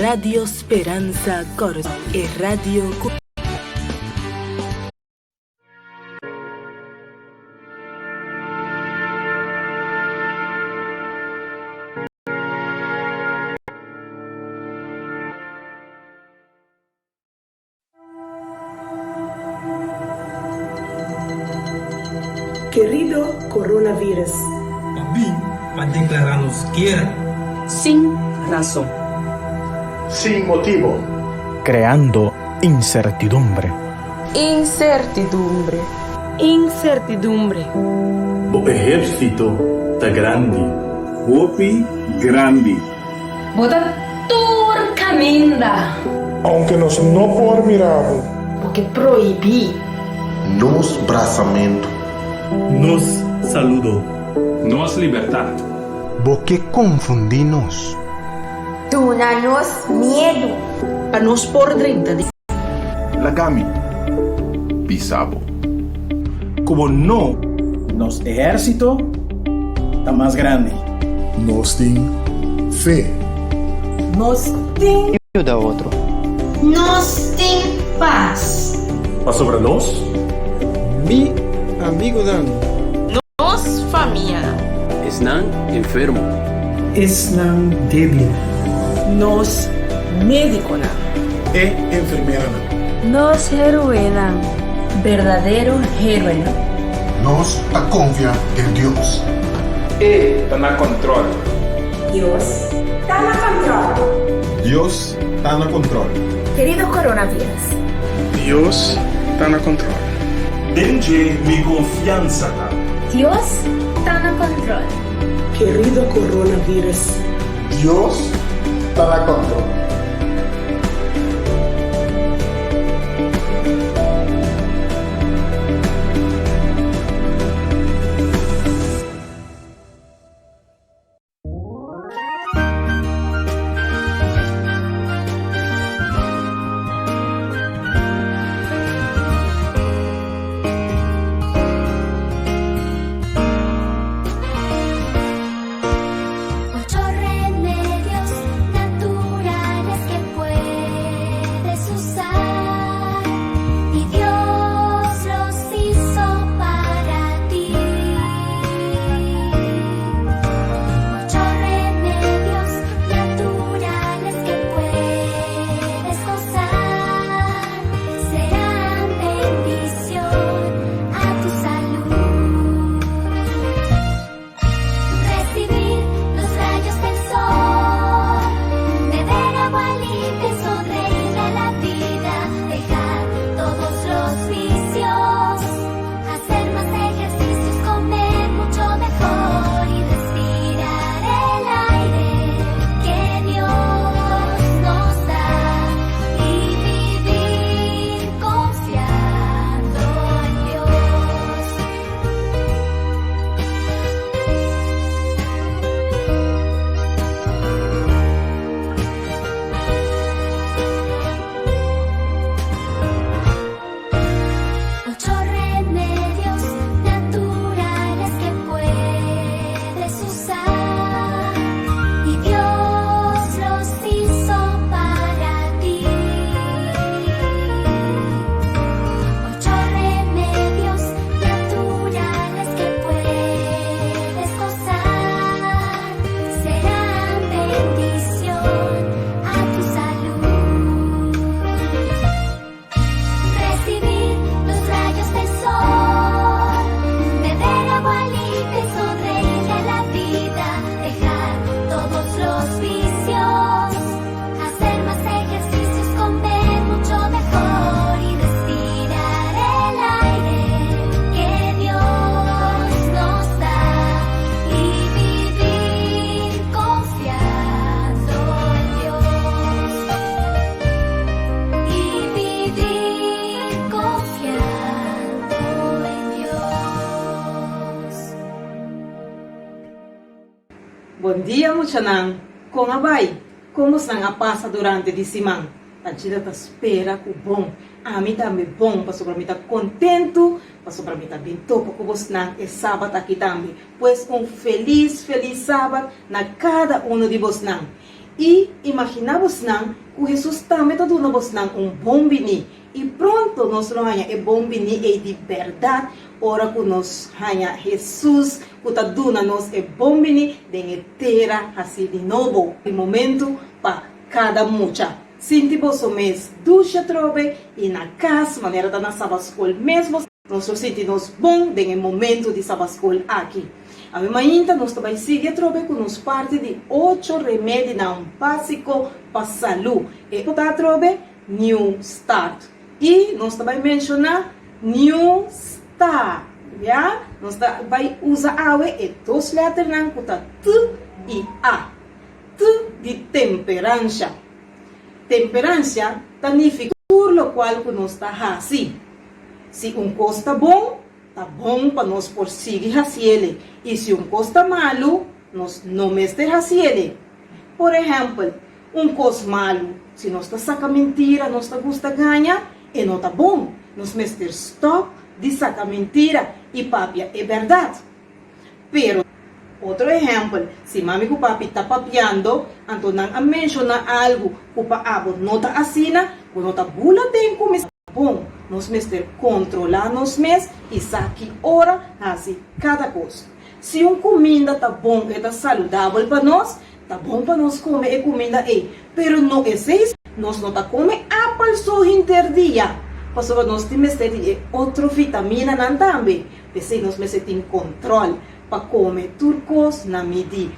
Radio Speranza Corso e Radio Querido coronavirus, Também para declarar-nos guerra. Sin razón. Sin motivo. Creando incertidumbre. Incertidumbre. Incertidumbre. O exército tá grande. Hopi grande. Boda turcaminda. Aunque nos no por miravo. Porque proibí. Nos braçamento. Nos saludo. Nos libertad. Porque confundinos. Tunanos miedo. A nos por 30 de Lagami. Pisabo. Como no, Nos ejército está más grande. Nos tem fé. nós tem Da outro. Nos tem paz. mas sobre nós, Mi amigo Dan. Nos familia. Están enfermos. Estão débil. nós médico na E enfermeira. Nos heroína. Verdadero héroe. Nos a confia em Deus. Está na controle. Dios está na controle. Deus está no controle. Querido coronavírus, Deus está na controle. dende mi confiança. Dios está na controle. querido coronavírus, Deus está na controle. Ocho remedios naturales que puedes usar y Dios los hizo para ti. Ocho remedios naturales que puedes gozar serán bendición a tu salud. Recibir los rayos del sol, beber agua limpia, sonreír a la vida, dejar todos los vicios, hacer más ejercicios, comer mucho mejor y respirar el aire que Dios nos da y vivir confiando en Dios. Ocho remedios naturales que puedes usar y Dios los hizo para ti. Ocho remedios naturales que puedes gozar serán bendición a tu salud. Recibir los rayos del sol, beber agua limpia, sonreír a la vida, dejar todos los vicios, hacer más ejercicios, comer mucho mejor y respirar el aire que Dios nos da y vivir confiando en Dios. Y vivir confiando en Dios. Bom dia, Muchanan. Com a vai? Como estão a passa durante a semana? A gente tá espera que bom. A mim também bom, para sobre mim tá contento, para sobre mim tá bem topo com você é sábado aqui também. Pois feliz sábado na cada um de vocês. E imaginamos nang que Jesus também está dando bom bini. E pronto, nós não hanya é bom bini é de verdade. Ora que nós hanya Jesus, que está dando nós é bom bini, de terra assim de novo. E momento para cada mucha. Sinti você mês ducha trobe e na casa, maneira da nossa escola mesmo. Nós sentimos bom de momento de sabascol aqui. A minha ainda nós também seguir trobe com nos parte de 8 remédios não básico para saúde. E para trobe New Start. E nós também mencionar New Start, já? Nós vai usar awe e dois letras não kuta T e A. T de temperança. Temperança significa por lo qual que nós está assim. Se coisa está bom para nós por seguir ele. E se coisa está malo, nós não mestre ele. Por exemplo, coisa malo, se nós está saca mentira, nós está gosta ganhar, e não está bom. Nós mestre stop de saca mentira e papia é verdade. Pero, outro exemplo, se mami com papi está papiando, então não menciona algo que o papo não está assina, quando está bula tem como bom, nós mestre controlar nós mesmos e saque hora assim cada coisa. Se comida está bom e está saudável para nós, está bom para nós comer comida aí. Pero não é isso, nós não está comer apple só interdia. Porque nós temos outra vitamina não também. Porque nós mestre tem controle para comer turcos na medida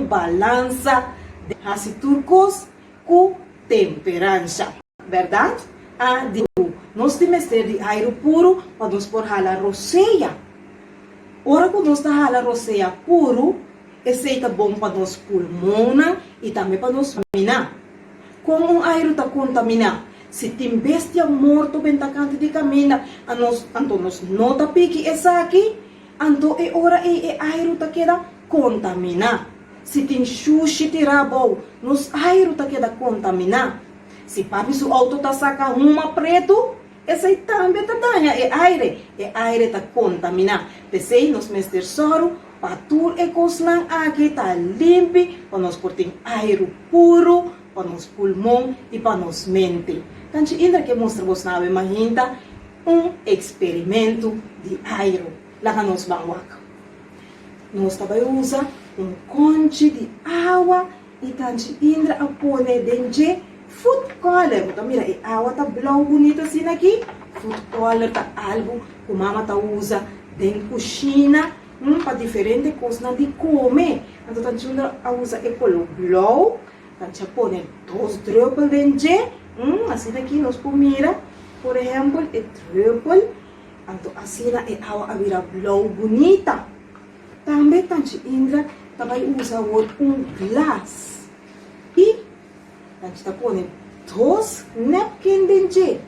balança de assim turcos com temperança, verdade? Nós temos de aire puro para nós por halar roceia. Ora que nós halar roceia puro, esse é bom para nós pulmão e também para nós caminhar. Como aire está contaminado, se tem bestia morto bem tacante de caminhar, então nós não está pique essa aqui, então é hora é aire está queda contaminado. Se tem xuxi tirabo, nos aire está queda contaminado. Se papi su auto tá saca uma preto, esse também tá danha, é aire tá contaminado. Pensei nos mestre soro, para tudo é coisa aqui tá limpo, para nós portem aire puro, para nos pulmão e para nos mente. Então, ainda que mostra vos na imagina experimento de aire, lá que nós vamos. Nós também usa conche de água e tanto ainda a pôr dentro food color, então mira, a água tá blue bonita assim aqui. Food color tá algo que a mama tá usa dentro da cozinha para diferentes coisas de comer. Então a gente usa o color blue, a gente põe 2 drops dentro, assim aqui nós pomira, por exemplo, o drop, então assim a água vira blue bonita. Também a gente também usa glass e a gente está pondo 2 napkins dentro.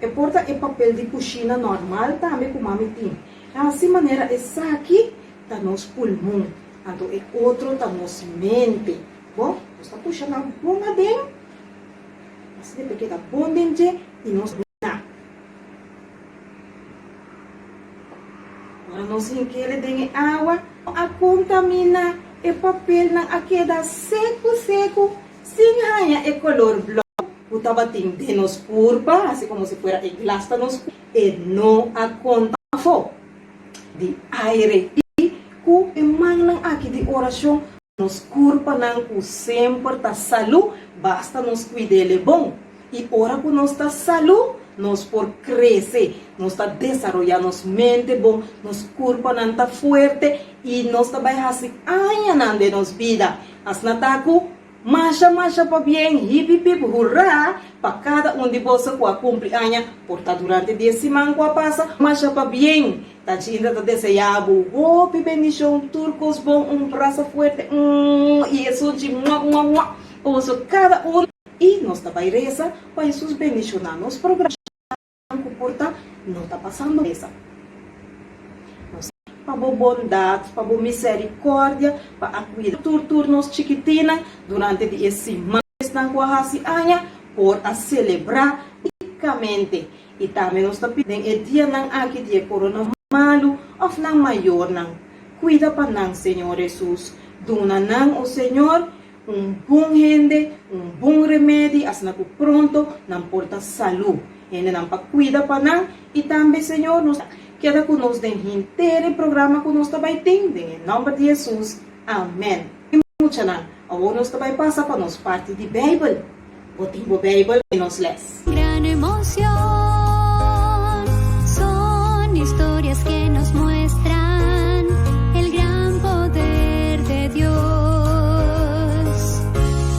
E porta é papel de cozinha normal também com mami tem. Assim maneira essa aqui está nos pulmão, então é outro está nos mente. Bom, nós está puxando a bunga dentro, assim porque está bom dentro e nós não. Agora nós enquele dentro água, a contamina e papel na aqui dá seco. Sin hanya é color blue, o tabatim de nos purpa, assim como se fuera el glass nos e não a conta fo de aire e ku emang nang aqui de oração nos curpa nang ku sempre ta salu, basta nos cuidele bom e ora ku nos ta salu, nos por crescer, nos ta desarrollar nos mente bom, nos curpa nang ta fuerte e nos ta vai assim anya nang de nos vida, as nataku Masha pa bien, hip hip hurra, para cada de vocês que cumpleaños, porta durante 10 semanas que passa, masha pa bien, tá ainda tá desejando, golpe bendição, turcos bom, braço forte, e isso de ouço cada e nós tá vai reza, para Jesus bendicionar nos programas, que porta não tá passando essa. Para a bondade, para a misericórdia, para a cuidar turnos chiquitina durante esse mês na quase ano, por a celebrar unicamente. E também nós estamos pedindo o dia não aqui de corona malo, ou não maior não. Cuida para não, Senhor Jesus. Duna não o Senhor bom gente, bom remédio, as na pronto, não porta saúde. Ele não para cuida para não, e também, Senhor, nos queda conosco dentro inteiro programa que nós também tem, em nome de Jesus. Amém. Muito não, agora nós também passa para nós parte de Bíblia. O tempo Bíblia e nos lês. Gran emoción, son historias que nos muestran el gran poder de Dios.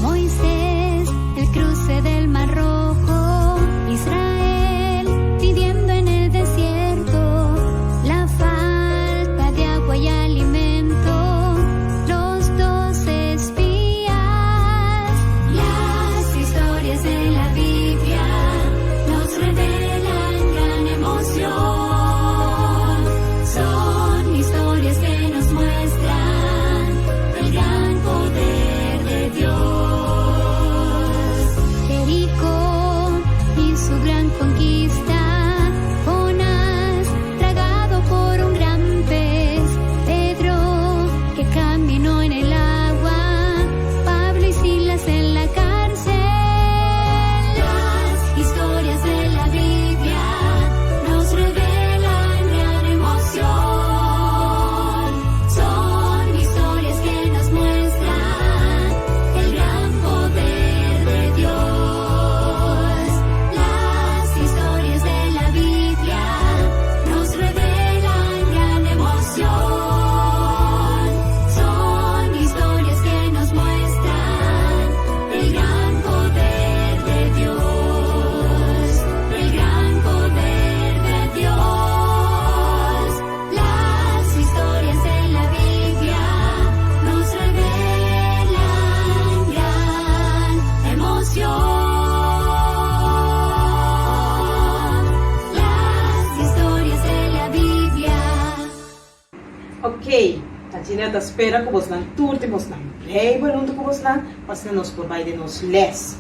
Moisés, el cruce del Mar Rojo, Israel pidiendo en el desierto la falta de agua y alimento, los 12 espías, las historias de la Biblia nos revelan gran emoción. Son historias que nos muestran el gran poder de Dios. Jericó y su gran conquista, Jonás tragado por un gran pez, Pedro que caminó en el agua, Pablo y Silas en la cárcel. Las historias de la Biblia nos revelan gran emoción. Son historias que nos muestran el gran poder de Dios. Las historias de la Biblia nos revelan gran emoción. Son historias que nos muestran el gran poder de Dios. El gran poder de Dios. Las historias de la Biblia nos revelan gran emoción. Las historias de la Biblia. Ok, a gente espera que você não turte, você não Bíblia, onde você não, para nos provide nos lês.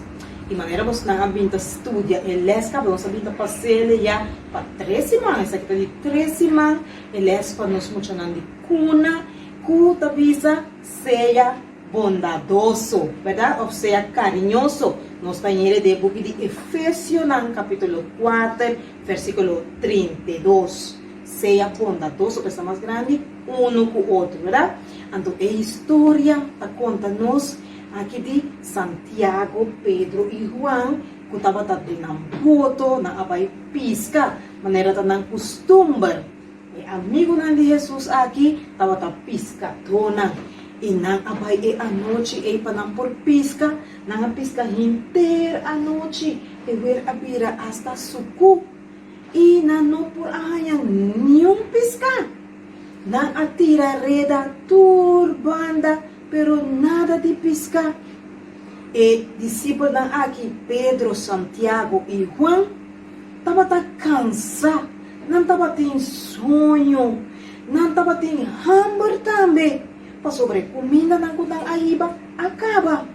E maneira você não vinda estudia e lês, que você vinda passar já para 3 semanas, aqui de 3 semanas, e lês para nos muito não de cuna, cuta visa, seja bondadoso, verdade? Ou seja, carinhoso. Nós estamos em de book de Efésios, capítulo 4, versículo 32. Seja bondadoso, que está mais grande, um com o outro, verdade? Então, a história está contando-nos aqui de Santiago, Pedro e Juan, que estava dando boto, na abai pisca, maneira de não costume. E amigo de Jesus aqui, estava piscadona. E não abai e a noite, e para não por pisca, não pisca inteira a noite, e ver a bira hasta suku. E não por arranhar nenhum pisca. Não atira reda, turbanda, pero nada de pisca. E discípulos aqui, Pedro, Santiago e Juan, estava cansados, não estava tendo sonho, não estava tendo hamburger também. Para sobre comida, não kutang aiba, acaba.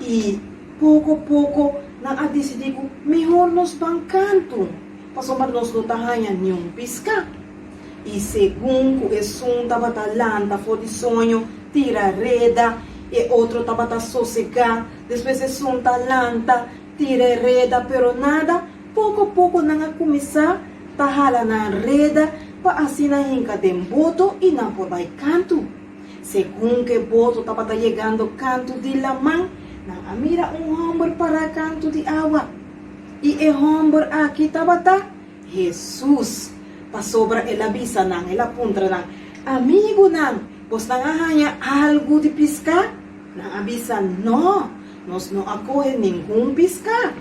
E pouco a pouco, não decidiu melhor nos bancanto. Para sobre nos lutahanha nenhum pisca. E segundo o som estava talanta, foi de sonho, tira reda, e outro estava sossegado, depois o som talanta, tira reda, pero nada, pouco a pouco não começar, tahala na reda, para assim na hinca de boto e não por vai canto. Segundo que boto estava chegando canto de lamang, não mira homem para canto de água. E o homem aqui estava Jesus. Pa sobra ela bisa nang, ela puntra nang, amigo nang, pos nangahanya algo de pisca? Nang abisa, no, nos no acoge ningún pisca.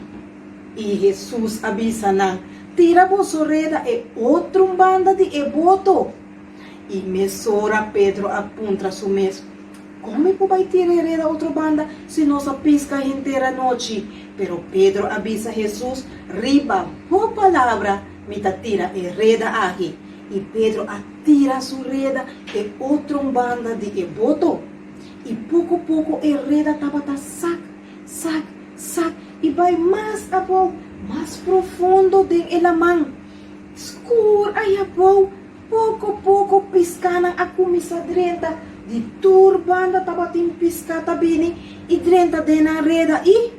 E Jesus abisa nang, tira bosoreda e outro banda de eboto. E mesora Pedro apunta su mes, como po vai tirar outra banda se nossa pisca inteira noite? Pero Pedro avisa Jesus, riba, boa palavra, mita tira e reda aqui. E Pedro atira su reda e outra banda de eboto. E pouco a pouco a reda estava sac, e vai mais a pouco, mais profundo de elamang. Escuro aí a pouco piscana a comissadrenta de turbanda estava tem piscata bini e 30 de na reda e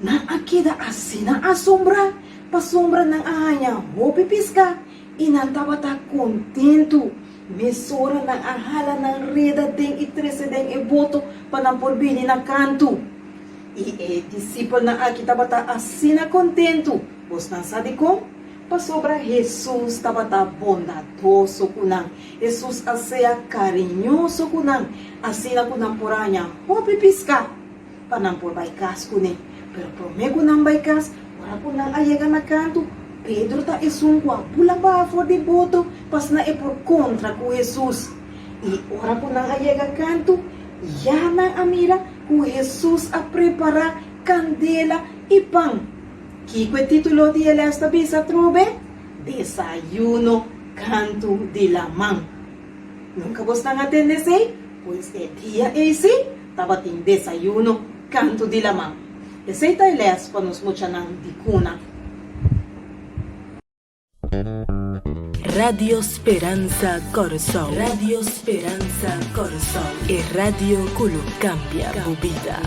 na akida asina asombra pasombra ng ahanya hopi piska e nantaba ta kontento mesora ng ahala ng reda deng itrese deng eboto panamporbini na kanto e disciple na akita bata asina kontento bos nang sadiko pasobra Jesus tabata bondadoso kunang Jesus asea carinhoso kunang asina kunang poranya hopi piska panampor baikas kuning pero promego nang baikas wala kunang ayaga na kanto Pedro ta esungkwa pula ba for de boto pas na e por contra ku Jesus e ora kunang ayaga kanto yana amira ku Jesus a prepara candela e pão Kiko el título de esta visa trove Desayuno Canto de la Man. Nunca vos están atendese? Pues el día ese estaba en Desayuno Canto de la Man. Ese está el leas para nos mochanan de cuna. Radio Speranza Corazón. Radio Speranza Corazón. E radio culo cambia tu vida.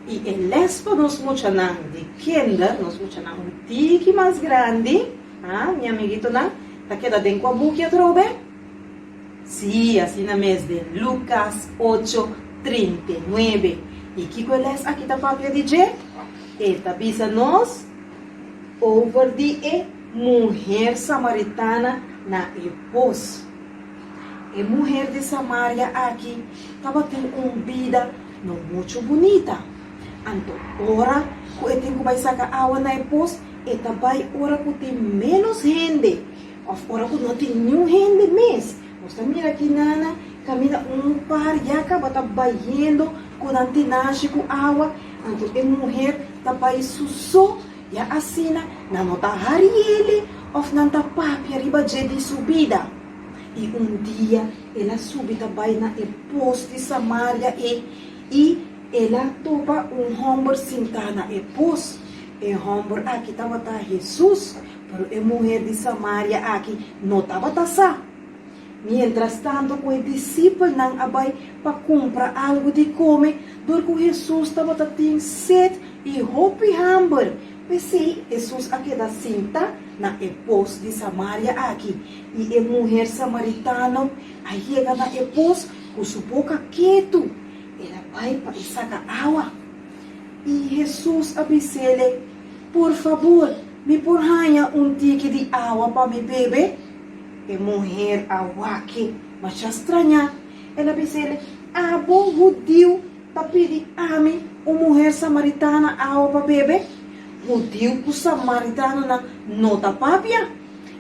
Y el lespo nos muchanan de kinder, nos muchanan un tiki más grande. Ah, mi amiguito na, ta queda den kwa bukia trove? Sí, así na mes de Lucas 8:39. Y kiko les aquí ta papia DJ? Esta visa nos over the mujer samaritana na epos. E mujer de Samaria aqui tava tendo vida não muito bonita. Anto ora ku etin ku vai saka awa na epos eta vai ora ku tem menos gente. Of ora ku não tem nenhum gente mes. Mosta mira aqui nana camina par ya ka bata bayendo ku nantinashi ku awa. Anto e mulher ta bai suso ya asina na nota hariele of nanta papi arriba de subida. E dia ela subita vai na epos de Samaria e ela topa homem sentado e pôs e homem aqui estava tá Jesus pero a mulher de Samaria aqui não estava tá sa mientras tanto o discípulo não abai para comprar algo de comer dor que Jesus estava tá tem sede e hopi hamburger pensei Jesus aqui da senta na epos de Samaria aqui e a mulher samaritana aí chega na epos com sua boca quieto ela vai para sacar água. E Jesus avisou-lhe, por favor, me porranha tique de água para me beber. E mulher água que, mas estranha. Ela avisou-lhe, bom judeu, tá pedindo a mim, mulher samaritana água para beber. Judeu com samaritano não tá papia.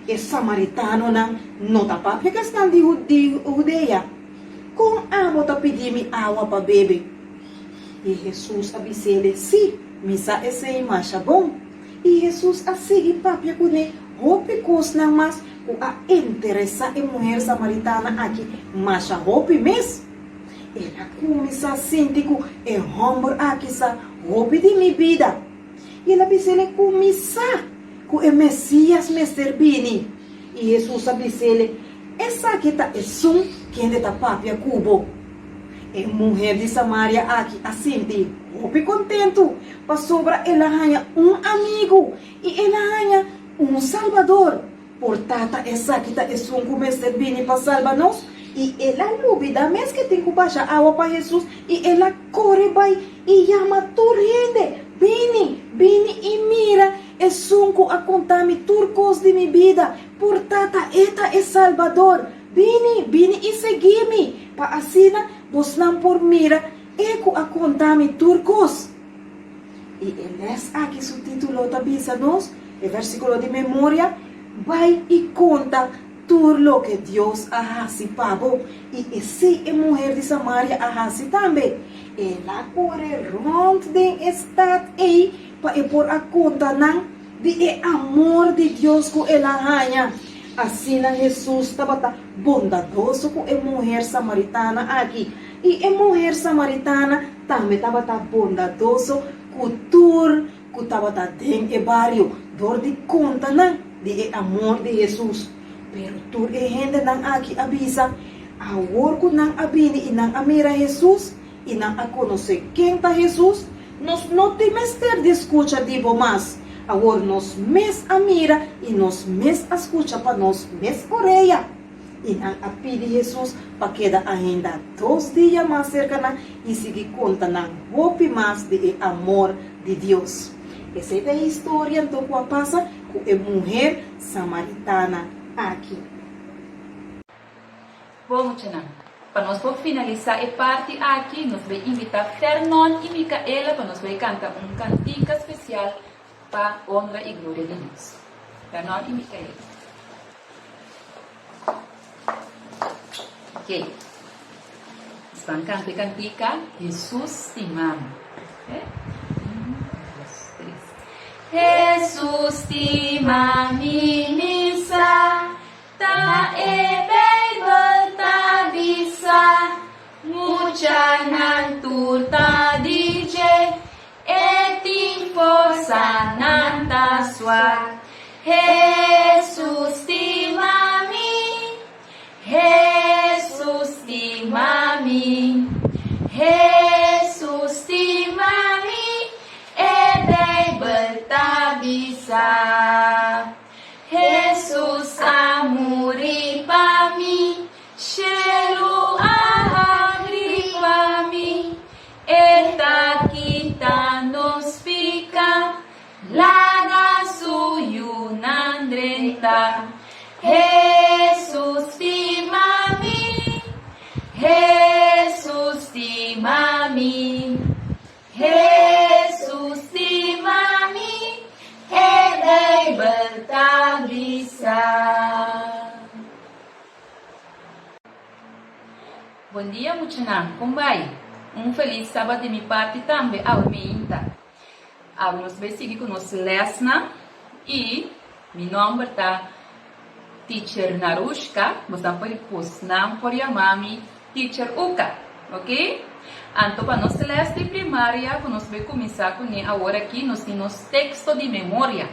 E samaritano não tá papia, que estão de judeia. Com água tá pedindo água para beber. E Jesus avisou-lhe, sim, misa esse imacha bom. E Jesus a seguir papia com ele, roupa cos não mais, com a interessa em mulher samaritana aqui, macha roupa mesmo. Ela começa a sentir que é homem aqui sa roupa de minha vida. E ela avisou-lhe começar com o Messias Mr. Bini. E Jesus avisou-lhe, essa aqui tá é som quem está papia cubo. É mulher de Samaria aqui assim de roupa contento. Para sobra ela ganha amigo e ela ganha salvador. Portanto essa aqui tá é som que o mestre Bini para salvar nós. E ela duvida mesmo que tem que baixar água para Jesus. E ela corre vai e chama toda gente. Bini e mira. É som que a contar-me turcos de minha vida. Portanto esta é salvador. Bini e segui-me. Para assim, vos não por mira, eco a contar-me turcos. E eles aqui o título da bisa nos, o versículo de memória, vai e conta tudo lo que Deus ahasi pabo. E esse é mulher de Samaria ahasi também. Ela corre rond den estado aí, para por a conta não, de amor de Deus que ela ganha. Assim, Jesus estava bondadoso com a mulher samaritana aqui. E a mulher samaritana também estava bondadoso com tudo que estava dentro do barrio. Dor de conta não, de amor de Jesus. Pero tudo a gente não aqui avisa, Agora que nang abini e nang amira Jesus e nang a conhecer quem está Jesus, nós não temos ter de escuta de mais. Agora nós mes amira e nós mes escuta para nós mes oreia. E nang a pedir Jesus para queda ainda 2 dias mais cerca na e seguir conta nang hope mais de amor de Deus. Essa é a história então que passa com a mulher samaritana aqui. Bom, Tchanam, para nós finalizar a parte aqui, nós vamos invitar Fernando e Micaela para nós cantar cantiga especial para honra e glória de Deus. Fernando e Micaela. Ok. Nós vamos cantar cantiga Jesus te ama. Okay? 1, 2, 3. Jesus te ama, misa, ta Bible ta bisa, mucha naturta DJ, eti forza nanta swat. Jesus ti mami, Jesus ti mami, Jesus ti mami, Bible ta bisa. Jesus amuri pami, shelu ahagri pami, eta kita nos fica, laga suyu nandrenta. Jesus ti mami, Jesus ti mami, Jesus ti mami, Bible ta bisa. Bom dia, Muchanam. Como vai? Feliz sábado de minha parte também ao minta. Vamos seguir com nossa lesson e meu nome é Teacher Narushka. Vamos postar por chamar-me Teacher Uka, ok? Então, para nossa lesson primária, nós vamos começar com agora aqui nós temos texto de memória.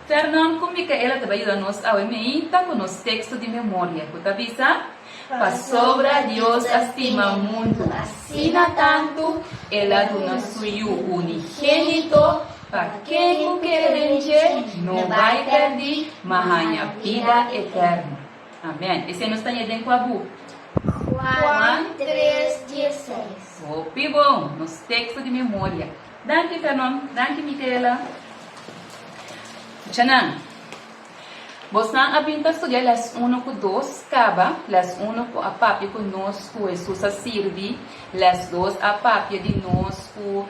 Fernando, como que ela vai ajudar-nos a imitar com nosso texto de memória? Você avisa? Para sobra Deus estima muito, assim tanto, ela dona suyo unigênito, para quem o querente não vai perder, mas a vida eterna. Amém. Esse é nosso dentro com a bu. Juan 3:16. Muito bom, nosso texto de memória. Danke, Fernando. Danke, Micaela. Tchanan. Você apinta estudar las 1 com 2 caba, las 1 com a papia com nós com Jesus a servir, las 2 a papia de nós com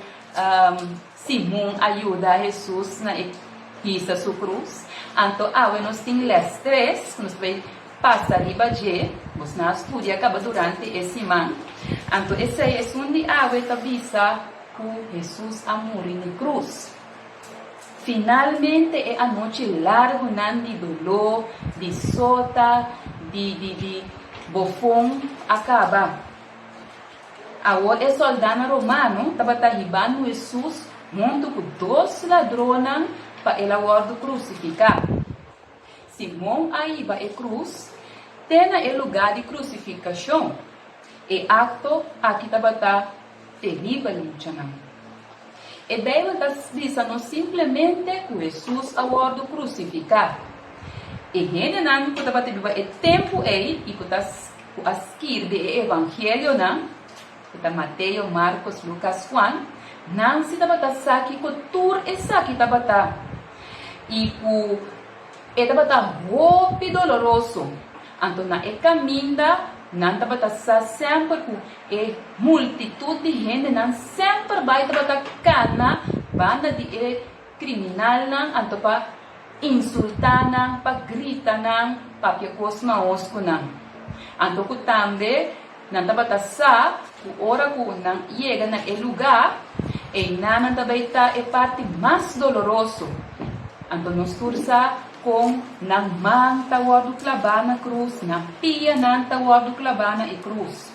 Simão ajuda a Jesus na pista sua cruz. Então, nós temos las 3, nós vai passar riba de, você não estuda acaba durante esse ano. Então, esse é um dia que avisa que Jesus amor na cruz. Finalmente é a noite larga de dolor, de sota, de bofão acaba. Agora é soldado romano estava derribando Jesus junto com 2 ladrões para ele agora crucificar. Simão aiba a cruz, tem o lugar de crucificação. E acto aqui estava terrível, não. E Bíblia diz não simplesmente que Jesus agora crucificar. E gente não que estava tendo o tempo aí e que está a esquerda do Evangelho não, que está Mateus, Marcos, Lucas, Juan, não se estava aqui que tudo essa aqui estava e que estava muito doloroso. Então na caminho não estava sempre com a multitud de gente, não sempre vai estar cana, banda de criminal, não, então para insultar, não, para gritar, não, para piacos maos com não. Então que também não estava sa, o hora que não chega na lugar, e não também está a parte mais doloroso. Então nós tursa com nang man tawag do clabar na cruz, na pia nang tawag do clabar na cruz.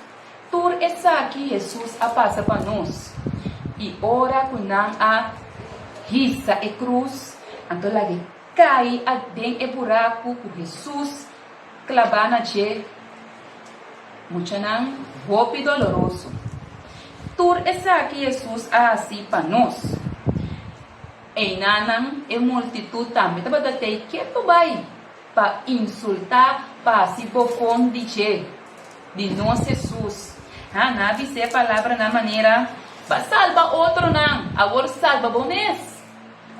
Tur essa aqui Jesus a passa para nós. E ora com nang a hisa e cruz, então lagi cai a den e buraco com Jesus clabar na che Mucha nang golpe doloroso. Tur esa que Jesus assim para nós. E nanang e multitud também tava datei que tu vai para insultar para se bofon de nós Jesus. Não dizer a palavra na maneira para salva outro não, agora salva bones.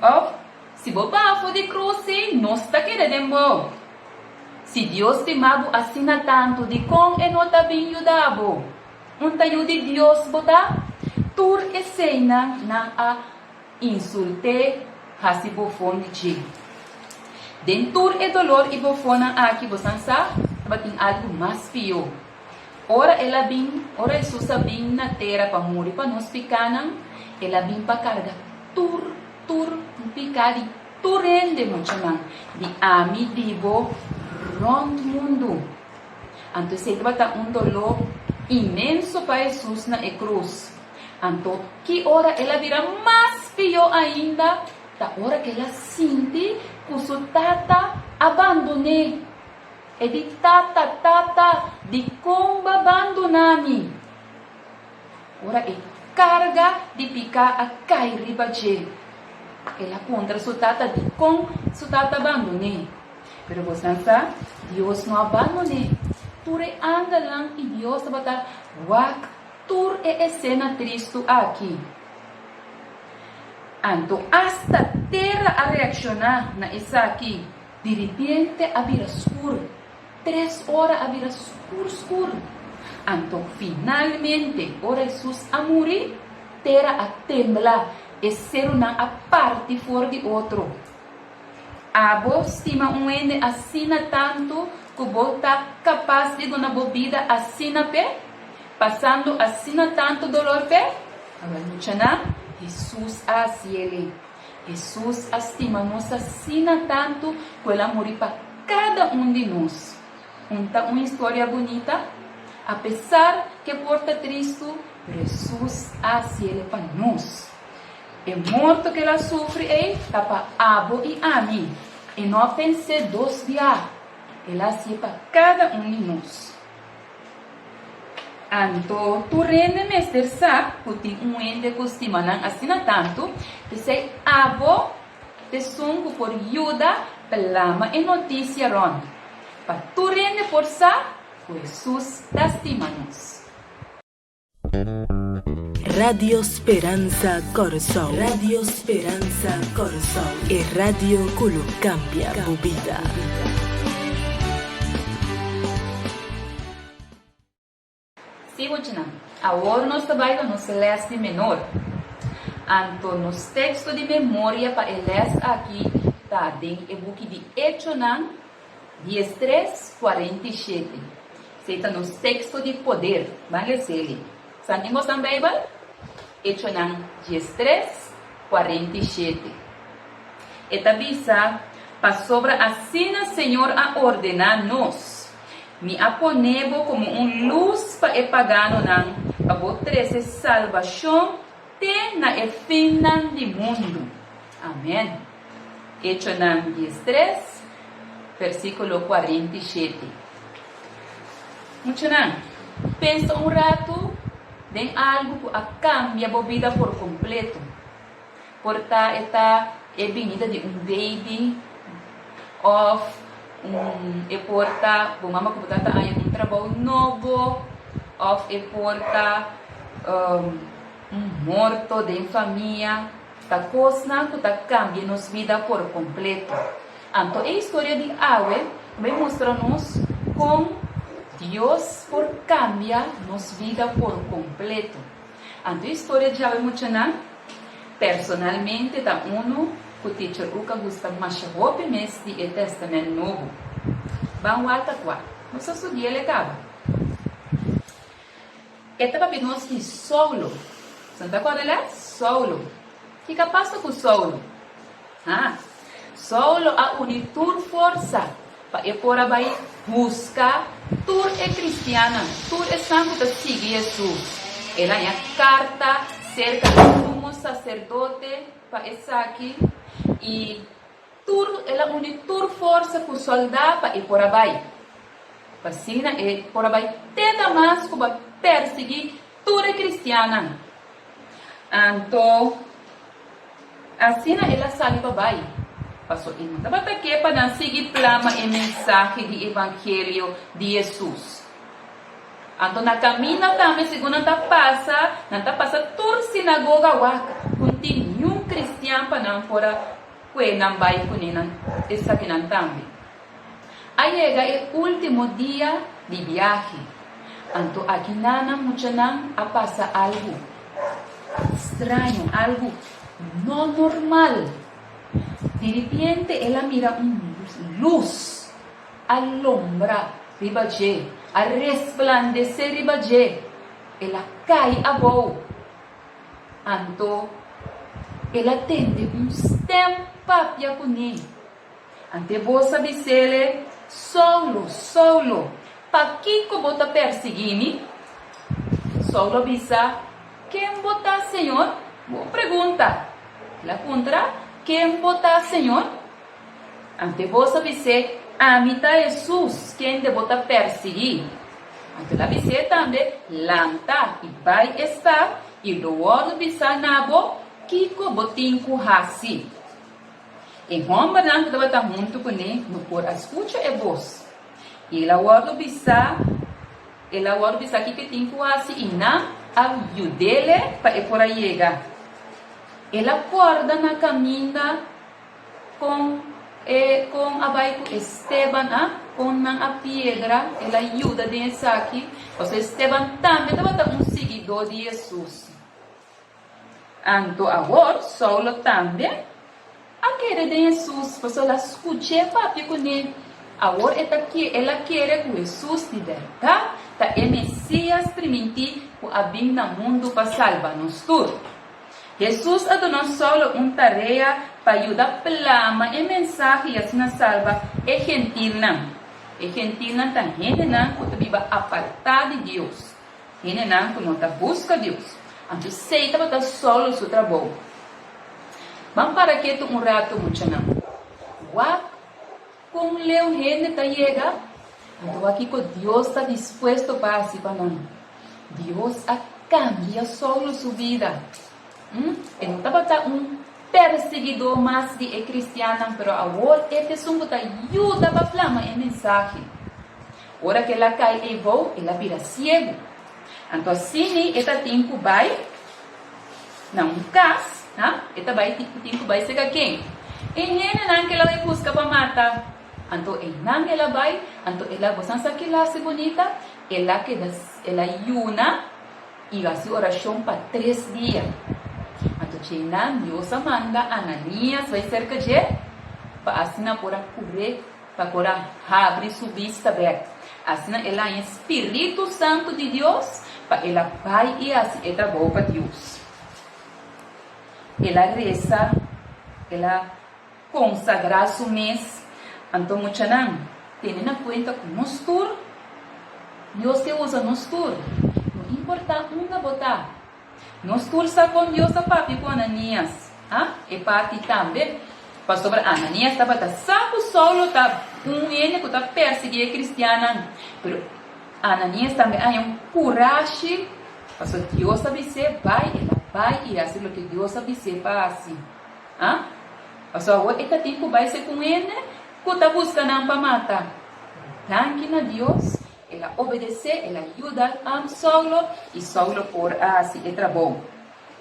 Oh, se bobafo de cruz, nós está querendo. Se Deus te mago assina tanto de com e não tá bem ajudado. Tayo de Deus botar tur escena na a insulte hasi bofon de dentur e dolor e bofona aqui bosansa bating algo mais pior. Ora ela bim, ora Jesus bim na terra para morrer para nós picanang, ela bim para carga tur picadi turende machamang di ami dibo rond mundo. Anto se bata dolor imenso para Jesus na cruz. Anto, que hora ela vira mais pior ainda, da hora que ela sente que sua tata abandone. E de tata, de como abandonami. Ora é carga de picar a cair ribaje. Ela contra sua tata de como sua tata abandone. Pero você sabe, Deus não abandone. Ture anda lang e Deus bata wak tur e escena tristo aqui. Anto hasta terra a reaccionar na essa aqui. De repente a vira escuro. 3 horas a vira escuro. Anto finalmente ora Jesus a morrer, terra a temblar e ser uma a parte fora de outro. Abo estima ende assina tanto que volta capaz de uma bebida assina pé, passando assina tanto dolor pé. Agora Jesus assim ele. Jesus estima nos assina tanto que ela morre para cada de nós. Uma história bonita, apesar que porta triste, Jesus assim ele para nós. É morto que ela sofre é para abo e ami. E não pensei 2 dias. Ela assim para cada de nós. Anto, tu rende mestre sabe que tem ende costuma não assina tanto, que sei abo te sungo por ajuda pelama e notícia ron. Para tu rende por sa, Jesus testimonios. Radio Speranza Corazón. Radio Speranza Corazón. E radio que lo cambia tu vida. Sim, continuando. Agora nós trabalhamos no celeste menor. Anto nos textos de memória para eles aqui tá dentro do book de Echonan 13:47. Seita nos textos de poder. Vale ser. Santimos na Bíblia? Echonan 13:47. Esta visa para sobra assim Senhor a ordenar-nos. Me aponebo como luz para o pagano nan, para botar salvação te na fim do mundo. Amém. Echonan 13, versículo 47. Muito não. Pensa rato em algo que cambia a vida por completo. Porta esta é vinda de baby of e porta, mama que botata aí trabalho novo, of e porta morto de família, ta coisa que ta cambia nos vida por completo. Então, a história de Awe vai mostrar-nos como Deus por cambia nos vida por completo. Então, a história de Awe muchana personalmente ta que o teacher Uka gusta mais roupa mês de Testamento Novo. Vamos lá, tá? Nossa estudia legava. Esta papi nós que Saulo. Santa Corela? Saulo. O que passa com Saulo? Saulo a unir tur força para ir por aí buscar tur é cristiana, tur é santo que sigue Jesus. Ela é a carta cerca do sumo sacerdote para essa aqui. E ela une tur força com soldado para ir por aí. Pasina por abai teta mas kuba persegui tura cristiana. Anto asina ela sali babai. Paso in tabata que para seguir plama e mensagem de evangelho de Jesus. Anto na camina também segundo nanta passa tur sinagoga waka. Continue cristiano para não fora que não vai kunina essa que não também. Aí chega o último dia de viagem. Anto aqui nana mucha não a passa algo estranho, algo não normal. De repente ela mira luz, alumbra ribaje, a resplandecer ribaje. Ela cai a voz. Anto ela tende stempa pia kuni. Ante bosa bisele solo. Pa kiko bota perseguini. Solo bisa. Quem bota, Senhor? Boa pergunta. Ela contra. Quem bota, Senhor? Ante bosa bise. Amita Jesus. Quem de bota perseguir? Ante la bise também. Lanta. E vai estar. E do outro bisa nabo. Kiko botinho hasi. Em Roma não estava tão junto com ele, no por a escuta é voz. E ela guarda bisa que tem que hasi e não ajude para por aí chegar. Ela acorda na caminha com a baico Esteban, com a pedra, ela ajuda dentro aqui. Ou seja, Esteban também estava um seguidor de Jesus. Anto agora, Saulo também, aquele de Jesus, porque ela escutou papi com ele. Agora ela quer que Jesus libertar, tá o Messias permitir que a vinda no mundo para salvar-nos tudo. Jesus adonou Saulo uma tarefa para ajudar a plama e mensagem assim na salva e gentil não. E gentil não tem gente não que viva apartado de Deus. Gente não que não busca Deus. Anto seita para solo seu trabalho. Vamos para aqui um rato muito não. Com leu gente tá chega. Anto aqui que Deus está disposto para assim para nós. Deus a cambia solo sua vida. Ele não está perseguidor mais de cristiano, mas agora este sumbo tá ajuda para flama a mensagem. Ora que ela cai e voa, ela vira cego. Então, assim, esta tem que vai, não caso, esta vai tem que vai ser quem? E ele não que ela vai buscar para matar. Então, não ela vai, então ela gosta de lá se bonita, ela que ela ayuna e faz oração para 3 dias. Então, China, Deus manda Ananias vai ser que para assinar por cobrir, para abrir sua vista aberta. Assim, ela é Espírito Santo de Deus. Ela vai e assim é trabalho para Deus. Ela reza, ela consagra seu mês. Então, muita não tem na conta com nós tur. Deus que usa nós tur. Não importa uma botar. Nós tur está com Deus a papi com Ananias. E parte também. Pastor Ananias estava saco solo tá ele que está perseguindo cristiana. Pero Ananias também tem coragem, porque Deus sabe se vai, ela vai e assim o que Deus sabe se faz. Porque agora esta tempo vai ser com ele, que está buscando para matar. Tranquila Deus, ela obedece, ela ajuda a Saulo e Saulo por assim é trabalho.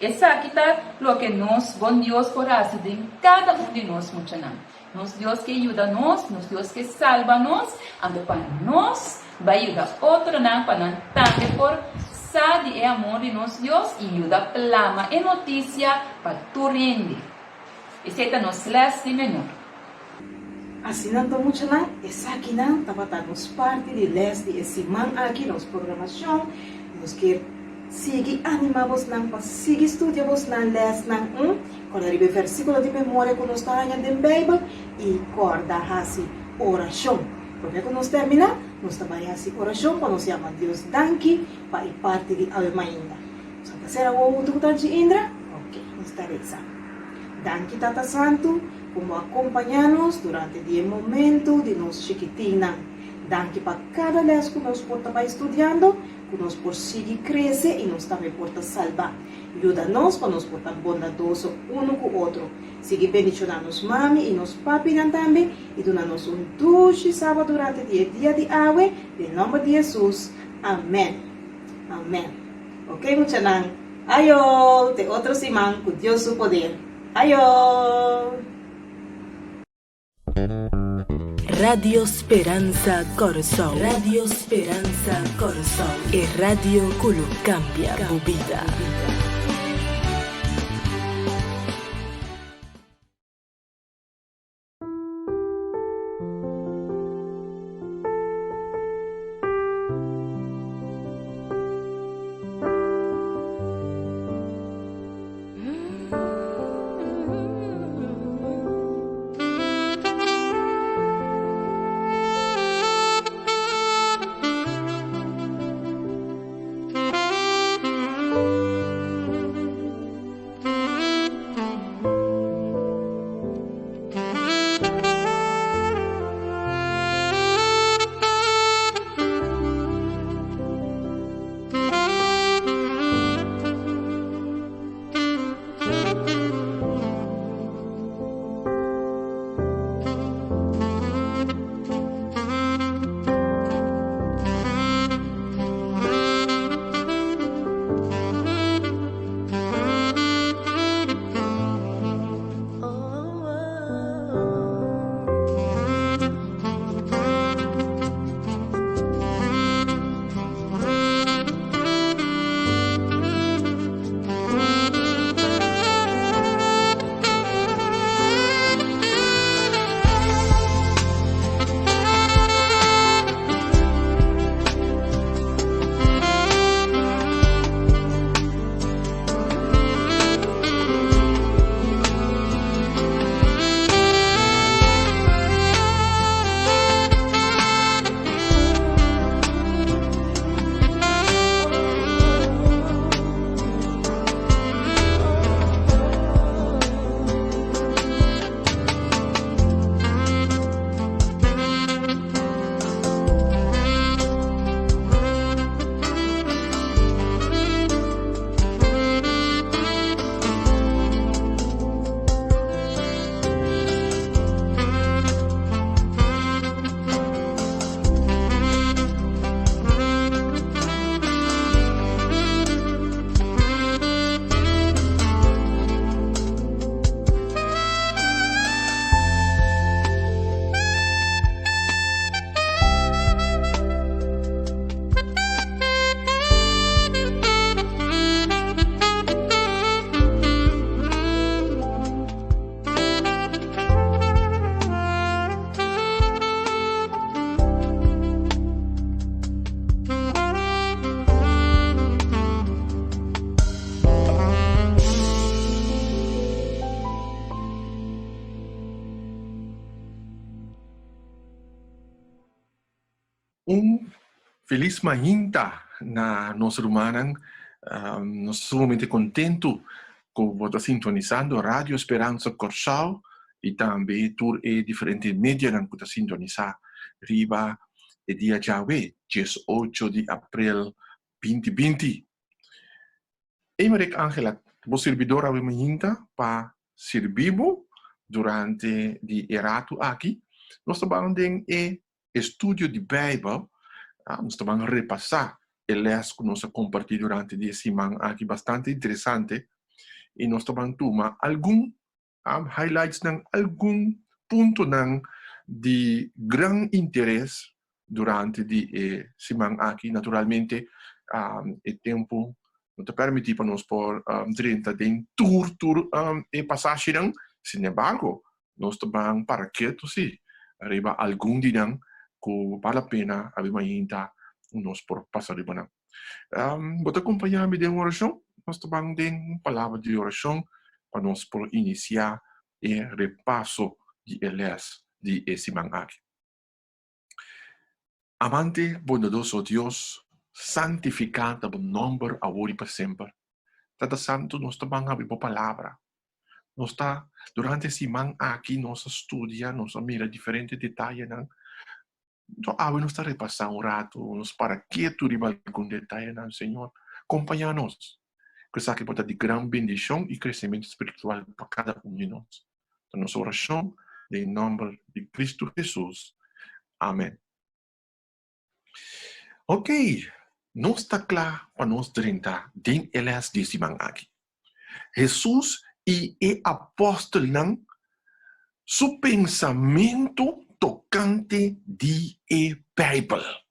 Essa aqui está o que nós, bom Deus, por assim de cada de nós, muito não. Nós Deus que ajuda nós Deus que salva nós, ando para nós. Vai ajudar outro não para não também por sade e amor de nosso Deus e ajuda plama e notícia para tu rende. Esse é o nosso leste menor. Assim não estou muito lá, essa aqui não, estava nos parte de leste e semana aqui nos programação, nós quer seguir animamos não para seguir estudamos não leste não quando arriba versículo de memória quando nós está na Bíblia e corda assim oração. Porque quando nós termina, nós trabalhamos assim oração, quando nós chamamos Deus danke, para ir parte de alma ainda. Santa será o outro que Indra? Ok, nós estaremos. Danke Tata Santo, como acompanhamos durante o momento de nós chiquitina. Danke para cada les que nós porta vai estudando, que nós por seguir crescer e nós também porta salvar. Ajuda-nos para nós portar bondadoso um com o outro. Siga bendicionando nos mami e nos papi também e dando-nos dulce sábado durante o dia de awe, em nome de Jesus. Amém. Amém. Ok, muchanan? Ayo, te outro simán com Deus o poder. Ayo. Radio Speranza Corsol. Radio Speranza Corsol. E radio que lo cambia tu vida. Feliz manhã na nossa rumanan. Nós sumamente contento com você sintonizando Rádio Esperança Corsal e também por diferentes mídias que você sintonizar. Riba e dia Yahweh, 18 de abril 2020. E Marek Angela, você servidora de manhã para servir durante o erato aqui. Nós estamos em estudo de Bíblia. Nós estamos repassar eles que nós compartilhamos durante a semana aqui bastante interessante e nós estamos tomar algum highlights ng algum ponto de gran interesse durante a semana aqui. Naturalmente, o tempo não te permite para nós por 30 de tour e passagem. Sin embargo, nós estamos para que sim, arriba algum dia que vale a pena abrir ainda nós por passar riba na. Vou acompanhar-me de uma oração. Nós estamos em palavra de oração para nós por iniciar o repasso de eles de esse semana aqui. Amante bondadoso Deus, santificado o nome agora e para sempre. Tata Santo, nós estamos a abrir a palavra. Nós está durante a semana aqui nós estudia, nós mira diferentes detalhes Então, nós está repassando rato, nos para quieto de algum detalhe, não, Senhor. Acompanha-nos. Que isso aqui pode ter de grande bendição e crescimento espiritual para cada de nós. Então, nossa oração, em nome de Cristo Jesus. Amém. Ok. Não está claro para nós trinta, den elas desse aqui. Jesus e o apóstolo não, seu pensamento tocante de Bíblia.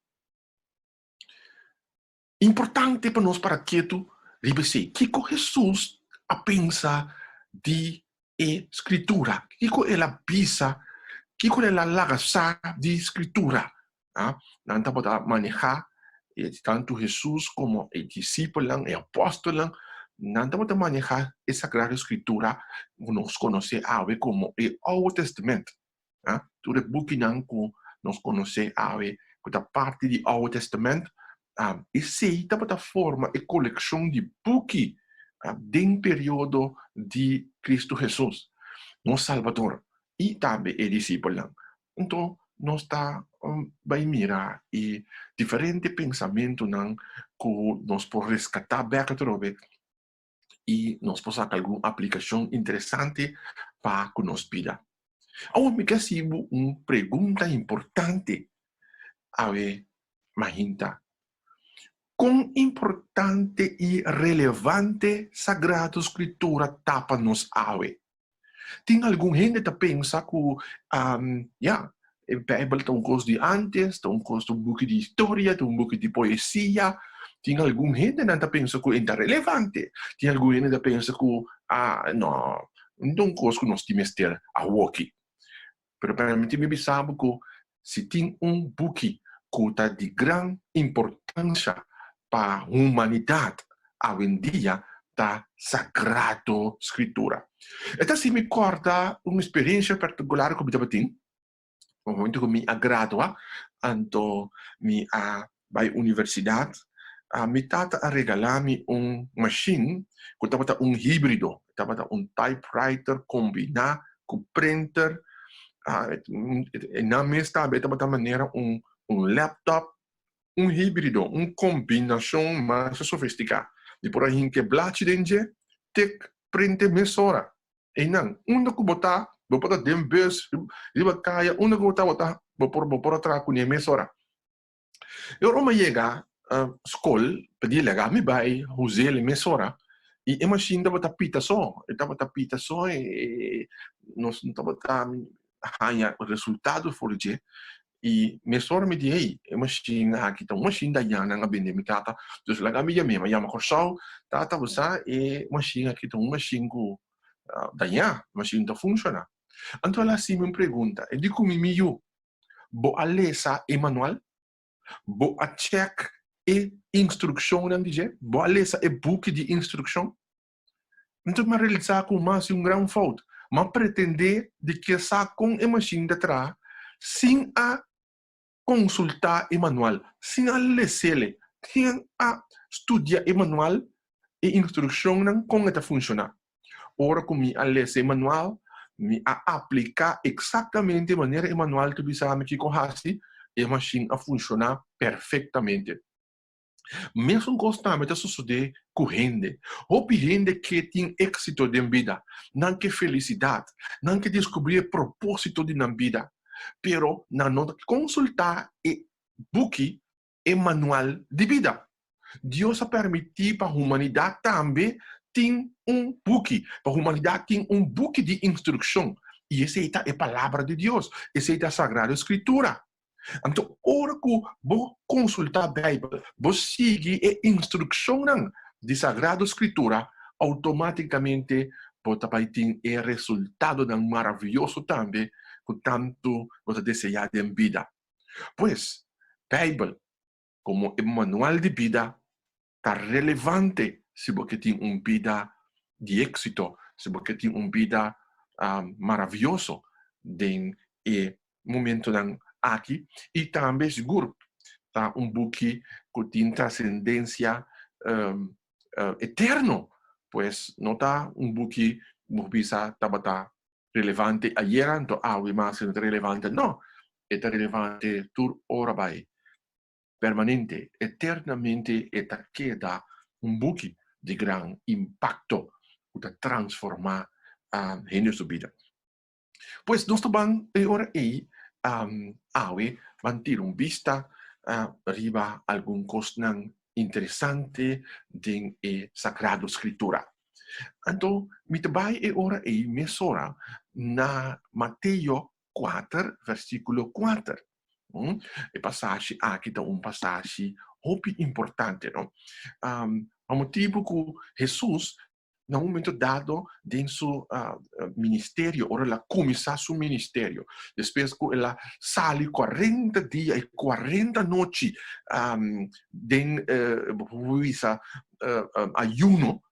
Importante para nós para que tu ribese que Jesus a pensa de escritura, que ela pisa, que ela lagaça de escritura. Não está para manejar tanto Jesus como o discípulo, o apóstolo, não está para manejar essa sagrada escritura que nós conhecemos como o Novo Testamento. Tudo o book que nós conhecemos como parte do Novo Testamento. Essa é a forma e coleção de book do período de Cristo Jesus, nosso Salvador, e também o discípulo. Então, nós vai mirar e diferente pensamento que nós podemos resgatar e nós podemos fazer alguma aplicação interessante para a nossa vida. Agora, me quero uma pergunta importante a ver, Mahinta. Quão importante e relevante Sagrada Escritura tapa nos ave? Tem algum gente que pensa que a Bíblia tem coisa de antes, tem coisa de book de história, tem book de poesia. Tem algum gente que pensa que é relevante. Tem algum gente que pensa que não coisa que nós temos que ter a walkie. Pero para mim, me sabe que se tem book que está de grande importância para a humanidade, hoje em dia, da Sagrada Escritura. Então, se me corta uma experiência particular que eu tenho, no momento que me agrada, então, me vai à universidade, me tata a regalar-me machine, que estava híbrido, estava typewriter combinado com printer, na mesma maneira laptop, híbrido, combinação mais sofisticada. E por aí que blate dentro, tek printe mesora. E não, que botar dem bus, riba kaya, que botar, por atrás com mesora. Eu não chega escola, pedi legal, me vai usar mesora. E a machine estava pita só, e nós estava ganhar o resultado for dia. E mesora me diz, a machine aqui tá uma machine da Yana na bende me tata, dus laga me yama corsal, tata você e machine aqui tá uma machine da Yana, machine tá funciona. Então ela sim me pergunta, e digo me bo a lesa e manual, bo a check e instrução não dizer, bo a lesa e book de instrução. Então me realizar com mais grande falta, mas pretender de que sa com a machine de trás, sem a consultar o manual, sem a ler, sem a estudar o manual e instrução não como está funcionar. Ora, como a ler o manual, me a aplicar exatamente a maneira o manual que bisa me que corrase e a machine a funcionar perfeitamente. Mesmo constantemente sucede com gente, ou gente que tem êxito de vida, não que felicidade, não que descobrir propósito de vida. Pero não consultar e book e manual de vida. Deus a permitir para a humanidade também ter book. Para a humanidade tem book de instrução. E essa é a palavra de Deus. Essa é a Sagrada Escritura. Então, hora que você consultar a Bíblia, você sigue a instrução de Sagrada Escritura, automaticamente você vai ter o resultado maravilhoso também, que tanto você deseja em vida. Pois, Bíblia, como manual de vida, está relevante se você tem vida de êxito, se você tem vida maravilhosa no momento aqui, e também seguro, tá book que tem transcendência eterna, pois não está book que bisa estava relevante ayer, então mais relevante não. é relevante tur ora vai. Permanente, eternamente, eta queda buque de gran impacto para transformar a sua vida. Pois nós também, ora aí, manter vista arriba algum coisa interessante de Sagrada Escritura. Então, me trabalho ora aí, mesora na Mateus 4, versículo 4. E passagem aqui está passagem muito importante, não? O motivo que Jesus, no momento dado, em seu ministério, ora ela começa seu ministério, depois que ela sai 40 dias e 40 noites em ayuno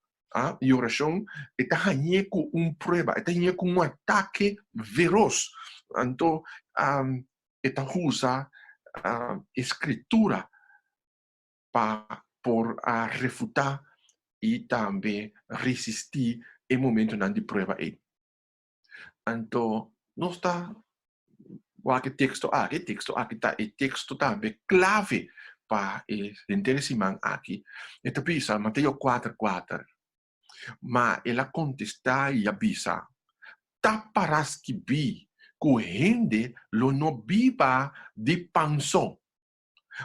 e oração, está ganhando com prova, está ganhando com ataque feroz. Então, está usa escritura por refutar e também resistir em momento de prova. Então, nós está o texto aqui está o texto também clave para o interessante aqui. Então, pensa Mateus 4:4. Mas ela contesta e avisa: taparás que vi que gente lo no viva de panso,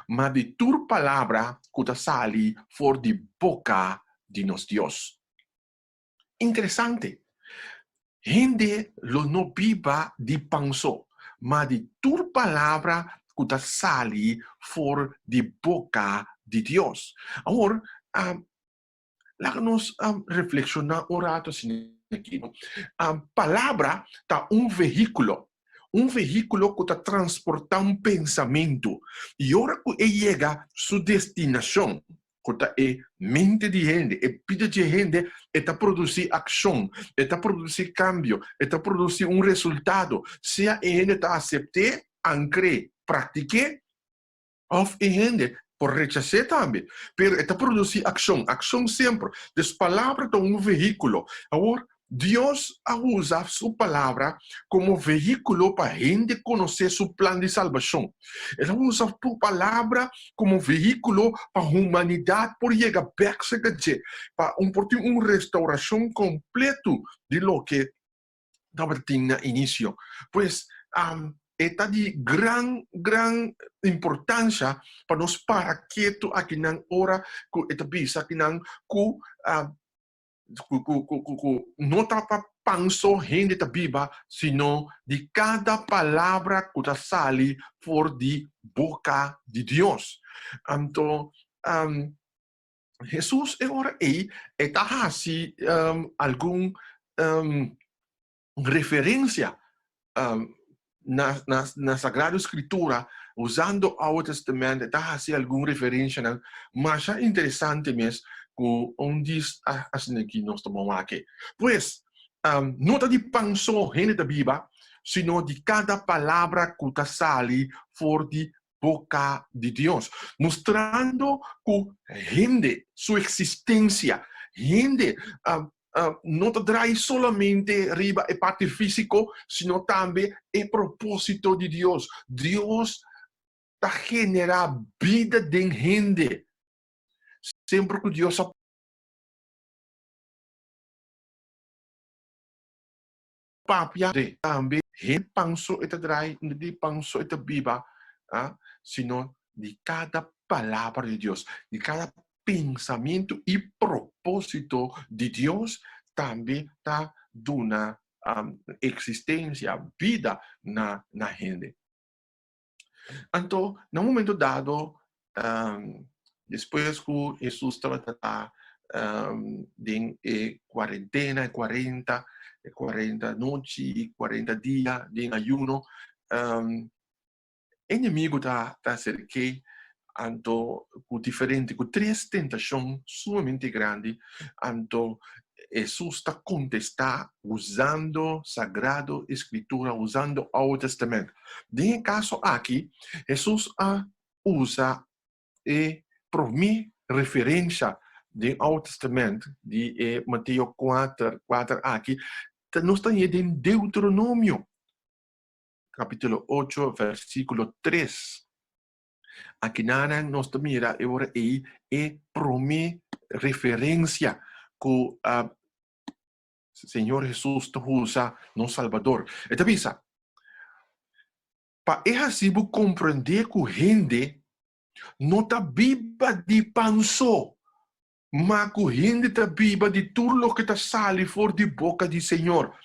mas de tua palavra que sali for de boca de nos Deus. Interessante. Gente lo no viva de panso, mas de tua palavra que sali for de boca de Deus. Agora, nos reflexionar um rato assim aqui. A palavra está veículo que está transportando pensamento. E agora que ele chega a sua destinação, que é mente de gente, é vida de gente, está produzir ação, está produzir cambio, está produzir resultado. Se a gente está aceitar, ancre, praticar, ou a gente por rechazar também, pero está produzir ação sempre. As palavras são veículo. Agora, Deus usa sua palavra como veículo para a gente conhecer seu plano de salvação. Ele usa sua palavra como veículo para a humanidade por chegar para uma restauração completa de lo que estava tendo no início. Pois, está de gran importância para nós parar quieto aqui na hora que está bisa aqui na não está para pensar gente da Bíblia, sino de cada palavra que sai for de boca de Deus. Então, Jesus agora aí está assim alguma referência na Sagrada Escritura, usando o Novo Testamento, está assim alguma referência, mas é interessante mesmo que diz assim aqui nós estamos aqui. Pois, não está de pensar gente da Bíblia, sino de cada palavra que sai for de boca de Deus, mostrando que gente, sua existência, gente não traz somente riba a parte física, sino também o propósito de Deus. Deus está generando vida de gente. Sempre que Deus papia também gente pensou e traz de pensou e Bíblia, sino de cada palavra de Deus, de cada pensamento e propósito de Deus também está dando existência, vida na gente. Então, no momento dado, depois que Jesus estava em quarentena, 40 noites e 40 dias de ayuno, o inimigo está cercado, então, diferente, com 3 tentações sumamente grandes, então, Jesus está contestando usando Sagrada Escritura, usando o Novo Testamento. Nesse caso aqui, Jesus usa por mim referência do Novo Testamento, de Mateus 4 aqui, nós estamos em Deuteronômio. capítulo 8, versículo 3. Aquí nada nos mira ahora y prome referencia que Señor Jesús te usa no Salvador. Esta visa, para assim compreender que gente não está viva de panso, mas que gente está viva de tudo que está saindo fora de boca do Senhor.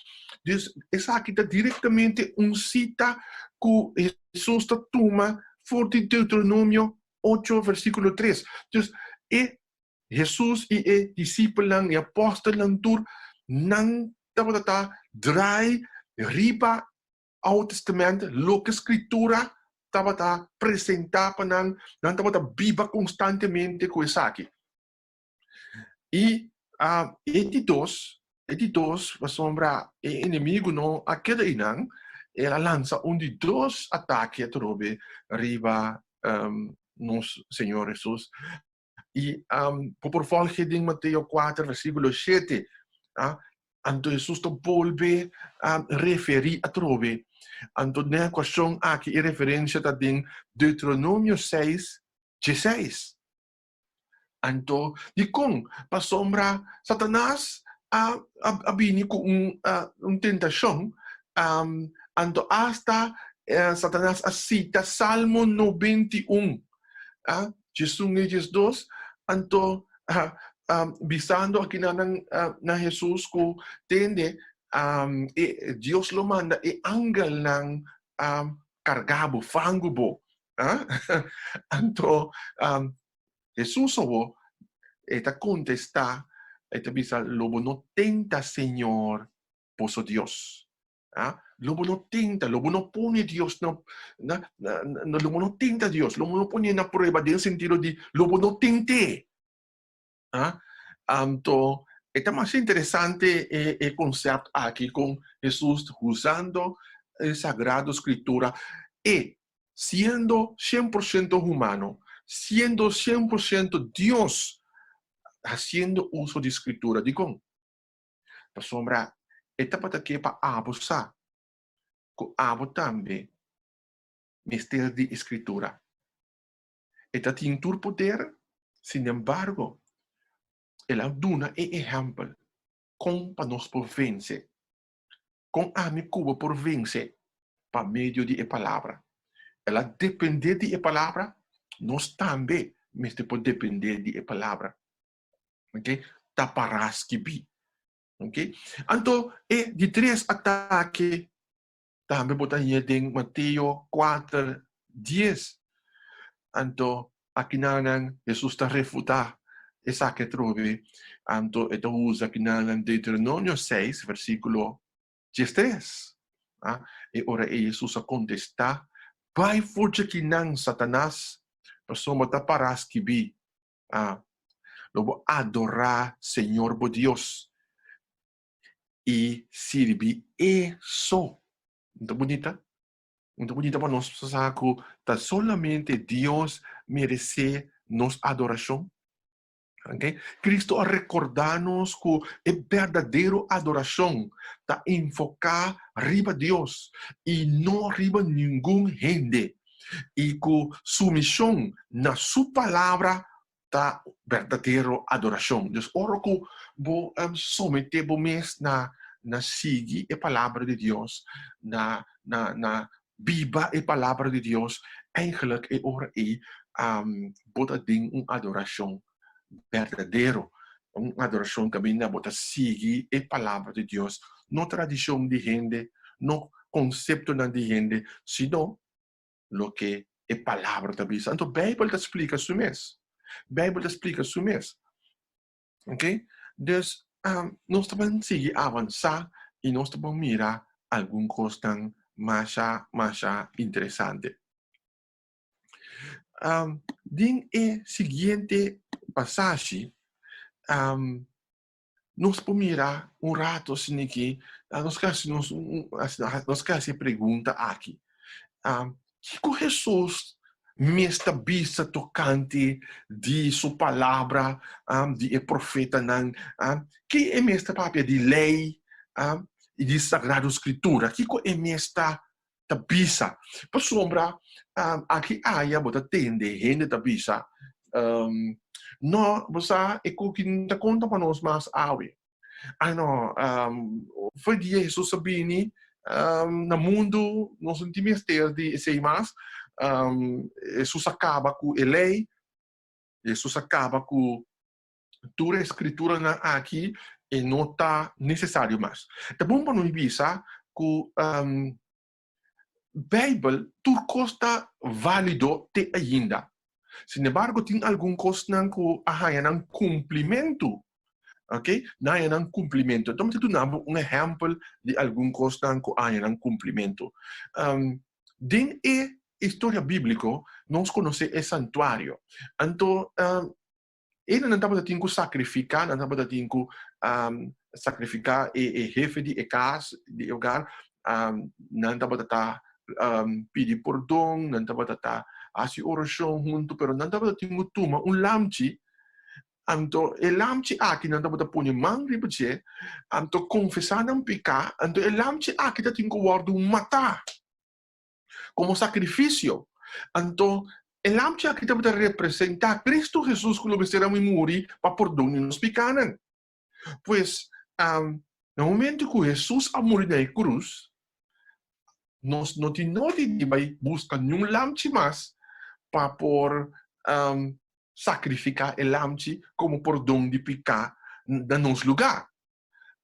Então, essa aqui está diretamente cita que Jesus está toma fora de Deuteronômio 8, versículo 3. Então, Jesus e discípulos e apóstolos não estão drai riba Oud Testament, lo que escritura estava apresentar para não estava viva constantemente com isso aqui. E editos, sombra inimigo não aquele inang, ela lança de dois ataques a trobe riba nosso Senhor Jesus. E por volta de Mateus 4, versículo 7, então Jesus volve a referir a trobe. Então, na questão aqui, é referência a Deuteronômio 6, 16. Então, de com, para sombra, Satanás abini com tentação, então, hasta Satanás cita Salmo 91, Jesus 2, então, visando aqui na Jesus que tende Deus lo manda e angel ng kargabo, fangubo. Então, Jesus o eta contesta, eta bisa lobo no tenta Senhor, poso Dios. Lobo no tenta, lobo no pone Dios, lobo no tenta Dios, lobo no pone na prueba, del sentido de lobo no tente. Então, é mais interessante o conceito aqui com Jesus usando a Sagrada Escritura e sendo 100% humano, sendo 100% Deus, fazendo uso de Escritura. Digo, para sombra, esta para que para abusar, que abo também, mistério de Escritura. Esta tem todo poder, sin embargo, ela duna exemplo com para nós por vencer, com a minha cuba por vencer, para meio de palavra. Ela depende de palavra, nós também, mas depois depender de palavra. Ok? Taparás que bi. Ok? Então, de 3 ataques, também botaria em Mateus 4, 10. Então, aqui não, Jesus está refutar. Essa que trove, então, ito usa aqui na Deuteronômio 6, versículo 13. E ora Jesus a contestar, vai forte que não Satanás, pessoa tá paras que bi, lobo adorar Senhor bo Deus e servir isso. Muito bonita? Muito bonita para nós, saco, tá solamente Deus merece nossa adoração. Okay? Cristo a recordar-nos que a verdadeira adoração está enfocar riba Deus e não riba nenhum gente. E que submissão na sua palavra está verdadeira adoração. Então, ora que vou someter mês na seguir a palavra de Deus, na viva a palavra de Deus, eigenlijk é ora aí bota uma adoração verdadeiro, uma adoração que vem a seguir a palavra de Deus, não tradição de gente, não conceito de gente, sino lo que é palavra da Bíblia. Então, a Bíblia explica isso mesmo. A Bíblia explica isso mesmo. Ok? Então, nós vamos seguir avançar e nós vamos mirar alguma coisa mais interessante. Din a seguinte passagem, nós podemos mirar rato assim aqui, nós queremos pergunta aqui. Que Jesus me estabelece tocante de sua palavra, de profeta, que é esta papel de lei e de Sagrada Escritura? Que é esta tabisa. Pasombra, aqui aya bota tende gente tabisa. No, basta ikukin ta conta pa nos mas awi. Ano, foi dia Jesus sabini, na mundo, nós não tínhamos ter de sei mais, Jesus acaba com a lei, Jesus acaba com toda a escritura aqui e não está necessário mais. Tá bom para nós pensar que Bible tudo costa válido te ainda. Sin embargo, tem algum coisa que há cumprimento. Ok? Não há cumprimento. Então, tu damos exemplo de algum coisa que há cumprimento. Dentro da história bíblica, nós conhecemos o santuário. Então, ele não estava tendo que sacrificar, não estava tendo que sacrificar o jefe de casa, de lugar, não estava pedir perdão, não estava fazer oração junto, mas não estava tendo que tomar lamchi. Então, o lamchi aqui não estava tendo mão de você, então confessar não pecar, então o lamchi aqui está tendo que guardar matar como sacrifício. Então, o lamchi aqui estava representar Cristo Jesus que lo será morrer para perdonar nos pecados. Pois, no momento que Jesus a morrer na cruz, nós não temos de buscar nenhum lamchi mais para por sacrificar o lamchi como perdão de pecar no nosso lugar.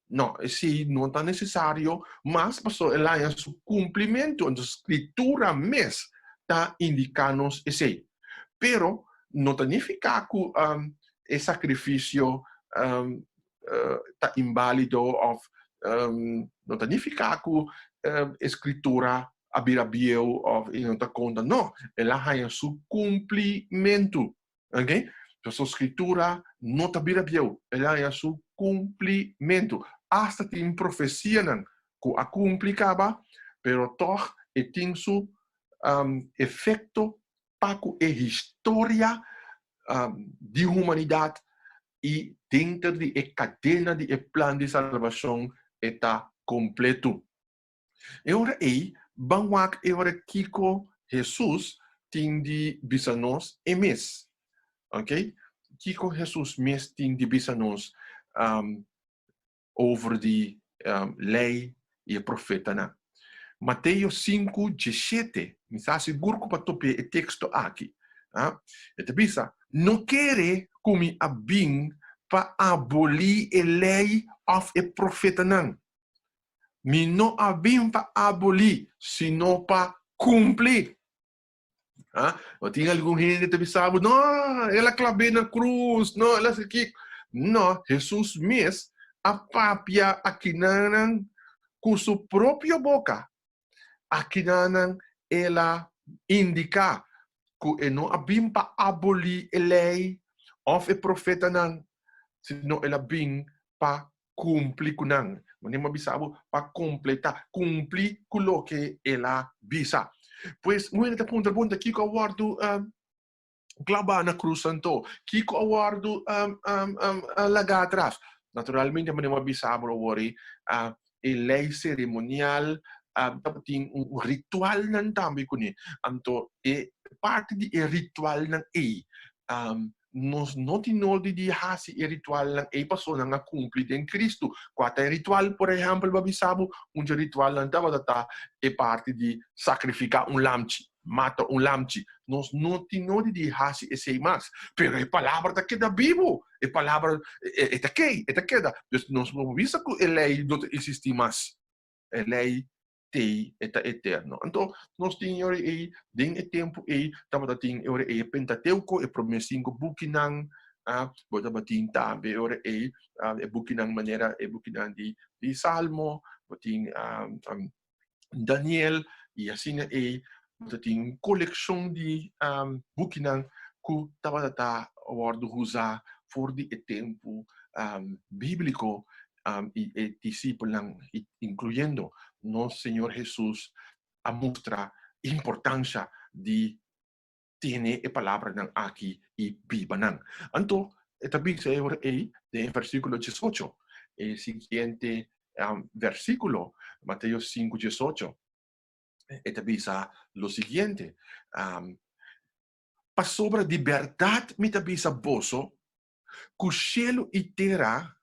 Não, esse não está necessário, mas passou lá em seu cumprimento, a escritura mesmo está indicando isso. Pero não significa que o sacrifício está inválido, ou não significa que a escritura abirabiu, ou não está conta. Não, ela tem seu cumprimento. Ok? Então, a escritura não está abirabiu, ela tem seu cumprimento. Hasta tem profecia que a complicava, pero toch tem seu efeito para a história de humanidade e dentro da cadena de plano de salvação está completo. E agora aí, vamos agora que Jesus tem de bisanos e mês. Ok? Kiko Jesus mes tem de bisanos over de lei e profeta. Mateus 5, 17. Me está seguro que para tope o texto aqui. Ele diz, não quer como a bem para abolir a lei of a profeta não. Me não há bem para abolir, senão para cumprir. Tem algum gente que pensava, não, ela clavou na cruz, não, ela aqui. Não, Jesus mesmo apapia aqui com sua própria boca. Aqui ela indica que não há bem para abolir a lei of a profeta não, senão ela bem para cumprir com não. Mas não bisabo para completar, cumprir com o que ela bisa. Pois, muito ponto aqui que eu guardo clavar na cruz santo, que eu guardo lá atrás. Naturalmente, não bisabo a lei cerimonial, tem ritual nan também com ele. Então, parte do ritual nan nós não temos de fazer o ritual nan pessoa não cumprir em Cristo. Quando é ritual, por exemplo, babisabo, ritual nan é parte de sacrificar lamchi, mata lamchi. Nós não temos de fazer esse mais. Pero a palavra está queda vivo, a palavra está queda. Nós não vimos que a lei não existe mais. A lei está eterno. Então, nós temos aí, dentro do tempo aí, estamos tendo o Pentateuco, o primeiro 5 bukinang, bota batin também ora aí, bukinang maneira, bukinang de Salmo, batin Daniel, e assim aí, bota tem coleção de bukinang que estava usar for de tempo bíblico e discípulos, incluyendo nosso Senhor Jesus, a mostrar a importância de ter a palavra aqui e viver. Então, também se aí, no versículo 18, o seguinte versículo, Mateus 5, 18, esta bisa lo siguiente. Pa sobra liberdade, me tabisa boso, cu cielo e terra,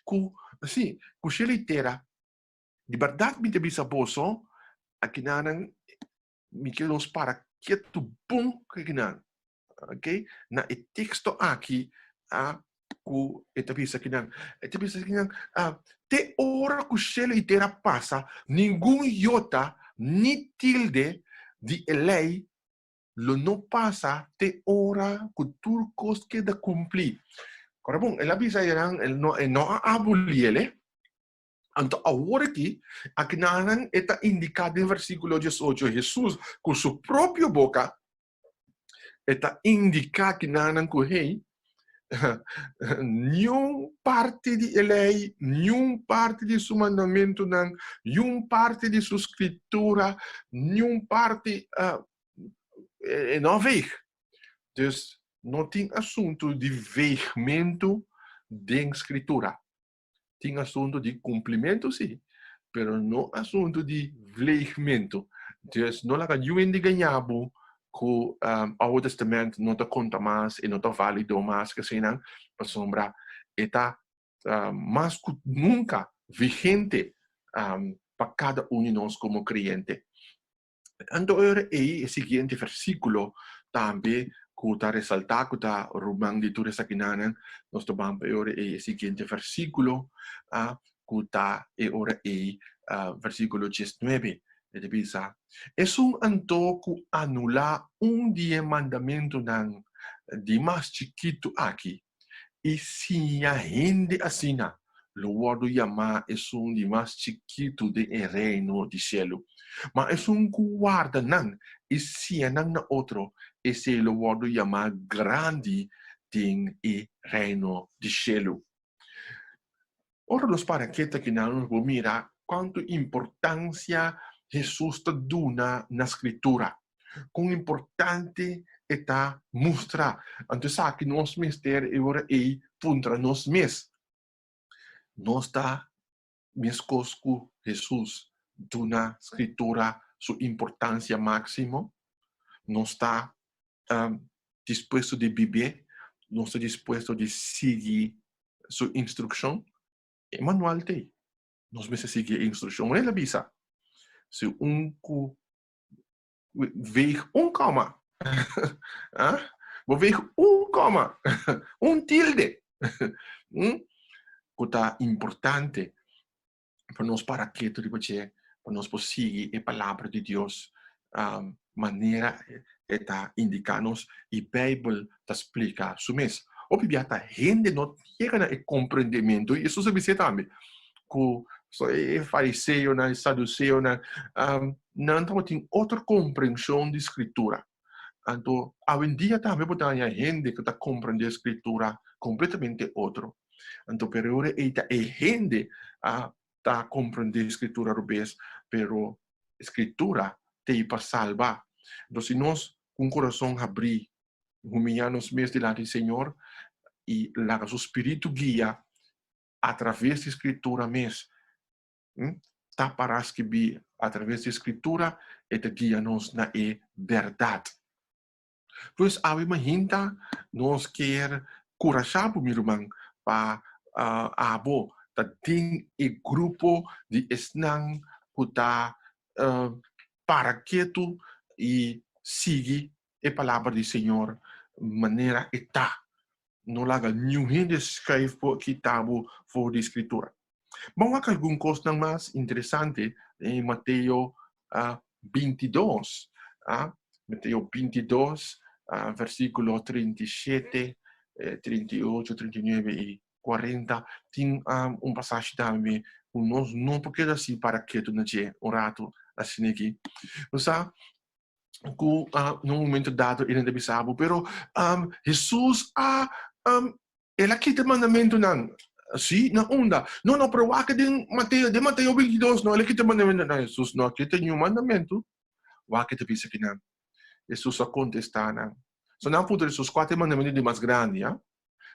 cu cielo e terra, liberdade me tabisa boso, aqui nanang, me quedos para que tu bom que nan, ok? Na e texto aqui, cu tabisa que nan, te ora cu cielo e terra passa, nenhum iota, ni tilde de lei, lo no pasa te ora cu turcos que da cumplir. Agora, bom, ela bisa yang no aboliele, anto agora aqui nanan está indicado em versículo 18, Jesus com sua própria boca está indicado que nanan com rei, nenhum parte de lei, nenhum parte de seu mandamento, nenhum parte de sua escritura, nenhum parte não veio. Dus não tem assunto de veimento de escritura. Tem assunto de cumprimento, sim, pero não assunto de veimento. Dus não laga juven de ganhabo que o Novo Testamento não te conta mais e não te válido mais que assim, para sombra, está mais que nunca vigente para cada um de nós como crente. Então, aí, o seguinte versículo também, que está ressaltado, que está Romão de Tures aqui, nós tomamos aí o seguinte versículo, que está aí, versículo 19. Ele diz, é antojo anular dia mandamento de mais chiquito aqui, e se a gente assina, lo guardo chamar é de mais chiquito de reino de cielo. Mas guarda nan, e se nan na outro, esse lo guardo chamar grande tem reino de cielo. Ora, os paraquetas que não vão mirar quanto importância Jesus te dá na escritura. Quão importante está mostrar. Então, sabe que nós mistério agora é contra nós mesmos. Nós está mesmo Jesus na escritura sua importância máxima. Nós está disposto de viver. Nós está disposto de seguir sua instrução. E manual tem. Nós mesmos seguir a instrução. Ele avisa. Se veio coma, vou ver coma, tilde, que está importante para nós para que para nós seguir a palavra de Deus, maneira está indicar-nos e a Bíblia está explica isso mesmo. Obviamente, a gente não chega a compreendimento, e isso se diz também, que fariseu, saduceu, não tem outra compreensão de escritura. Então, hoje em dia também tem gente que está compreendendo a escritura completamente outro. Então, por agora, a gente está compreendendo a escritura rubês, pero a escritura tem para salvar. Então, se nós, com o coração abrir, humilhar-nos mesmo diante do Senhor, e lá o Espírito guia, através da escritura mesmo, tá para escrever através da escritura e te guia-nos na verdade. Pois, a imagina, nós quer corajar para o meu irmão, para abo, tem grupo de esnang, que tá para quieto e seguir a palavra do Senhor, maneira está. Não laga nenhum gente escreve por que tabo for de escritura. Vamos a alguma coisa mais interessante em Mateus 22. Mateus 22, versículo 37, 38, 39 e 40. Tem passagem também, nós não podemos assim para que tu não tenha orado assim aqui. Sabe? No momento dado, ele não sabe, pero Jesus ela quita mandamento não. Sim, na onda. Não, pero waka de Mateus 22, não, ele quita mandamento não. Jesus não quita nenhum mandamento. Waka te bisa que não. Jesus a contestar não. So não pode Jesus quatro mandamentos de mais grande, ya?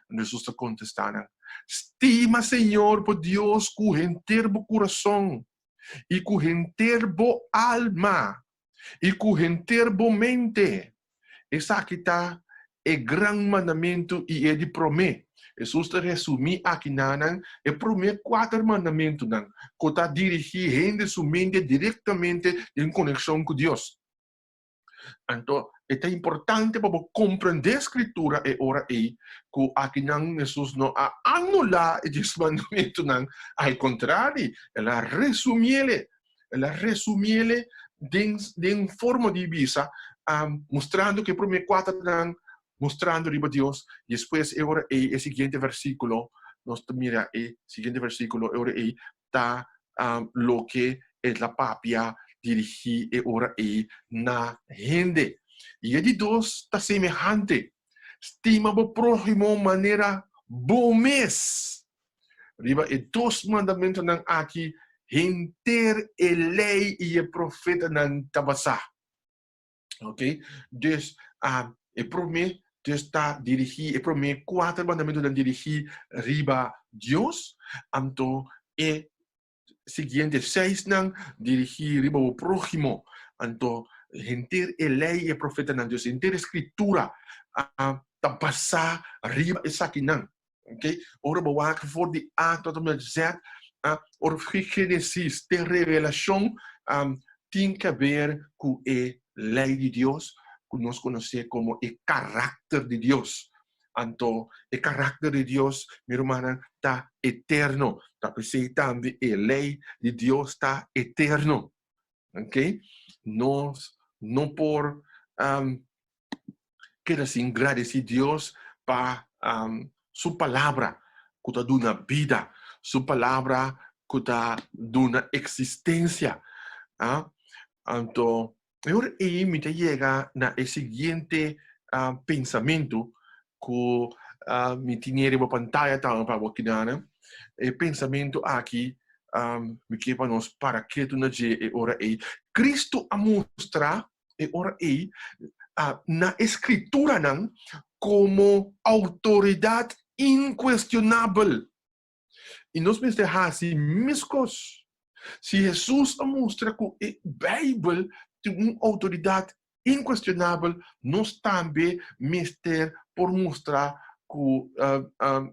Jesus a contestar não. Estima, Senhor, por Deus, com inteiro coração, e com henterbo alma, e com henterbo mente. Essa aqui está é grande mandamento e é de promer. Jesus te resumir aqui nanang e promer 4 mandamentos nang que tá dirigir rende sua mente diretamente em conexão com Deus. Então, é importante para compreender a escritura e ora aí que aqui nang Jesus não anular esses mandamentos nang, ao contrário, ela resumir ele de forma de visa, mostrando que promer 4 nang mostrando a Deus, e depois, agora, o seguinte versículo, nós mira o seguinte versículo, agora, está lo que é a papia dirigir, agora, na gente. E de Deus está semejante. Estima o próximo maneira bom mês. Riba, e 2 mandamentos nang aqui, render a lei e o profeta nang tabasa. Ok? Dus, e promet, está dirigir, e promet 4 mandamentos nang dirigir riba Deus. Então, e seguinte 6 nang dirigir riba o próximo. Então, render a lei e o profeta nang Deus, render a escritura, tabasa riba essa aqui nang. Ok? Ora, bewaken voor die A tot en met Z. Ora, Gênesis, de revelação, tem que ver com a lei de Deus, que nós conhecemos como o caráter de Deus. Então, o caráter de Deus, meu irmão, está eterno. Também a lei de Deus está eterno. Ok? Nós não por querer assim agradecer a Deus para sua palavra que está dando vida, sua palavra que está dando existência. Então, agora aí me chega na seguinte pensamento que me tinha na pantalla para aqui, né? O pensamento aqui me que para nós para que tu não je ora aí Cristo a mostrar ora aí na escritura não como autoridade inquestionável. E nós pensamos assim, miscos. Se Jesus a mostra que a Bíblia tem uma autoridade inquestionável, nós também mister por mostrar que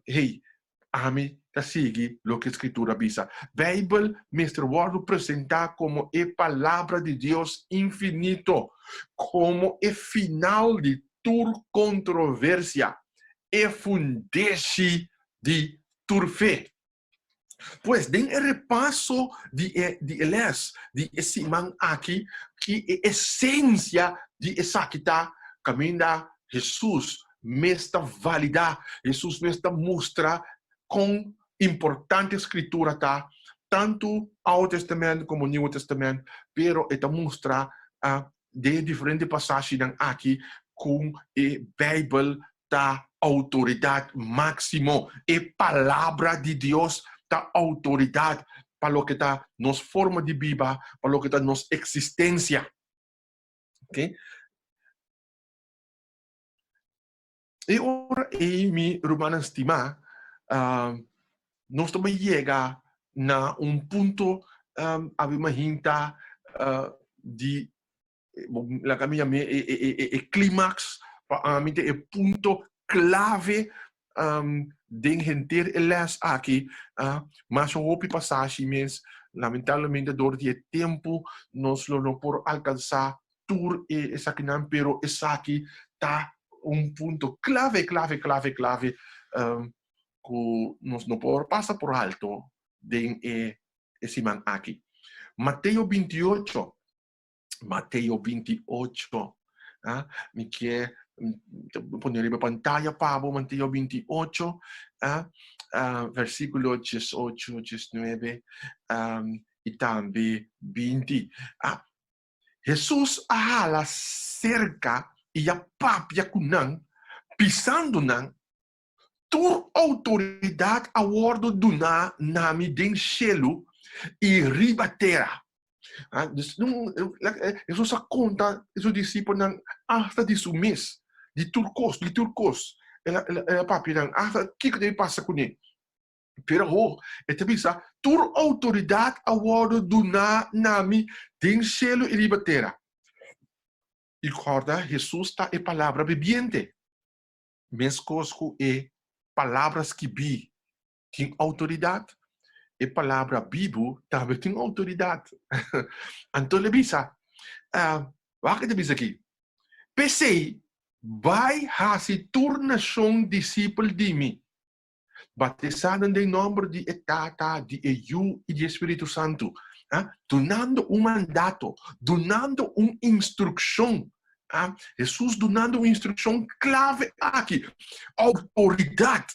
hey, a mim tá seguir o que a escritura avisa. Bíblia mister vai apresentar como a palavra de Deus infinito, como o final de toda controvérsia, e fundeixe de tua fé. Pois, tem o repasso de eles, de esse man aqui, que é a essência de essa que está caminhando Jesus, me está validar, Jesus me está mostrar com importante escritura está, tanto Alto Testamento como Novo Testamento, pero está mostrar de diferentes passagens aqui com a Bíblia da autoridade máxima, e palavra de Deus da autoridade para o que está nos forma de vida, para o que está nos existência. Ok? E agora, me irmã estimar, nós também chega na ponto, a gente de la caminha e clímax, para mim é ponto clave de entender elas aqui, mas o hopi passagem mesmo, lamentavelmente durante o tempo nós não por alcançar tudo essa aqui não, pero essa aqui tá ponto clave que nós não por passar por alto de esse man aqui. Mateus 28, me quer poner en pantalla, Pablo, Mateo 28, versículo 18, 19 y también 20. Jesús la cerca y a papia kunang, pisando nang, tu autoridade a bordo do nami den cielo e riba terra. Jesus conta os discípulos hasta de seu mês, de turcos, ela papi hasta que deve passar com ele. Pero ele pensa, tur autoridade agora dona nami tem cielo e ribatera. E corda, Jesus está é palavra viviente. Mescosco é palavras que bi tem autoridade. E palavra Bíblia também tem autoridade. Então, ele diz, o que ele diz aqui? Pensei, vai se tornação discípulo de mim. Batizado em nome de Tata, de Eu e de Espírito Santo. Donando um mandato, donando uma instrução. Jesus donando uma instrução clave aqui. Autoridade.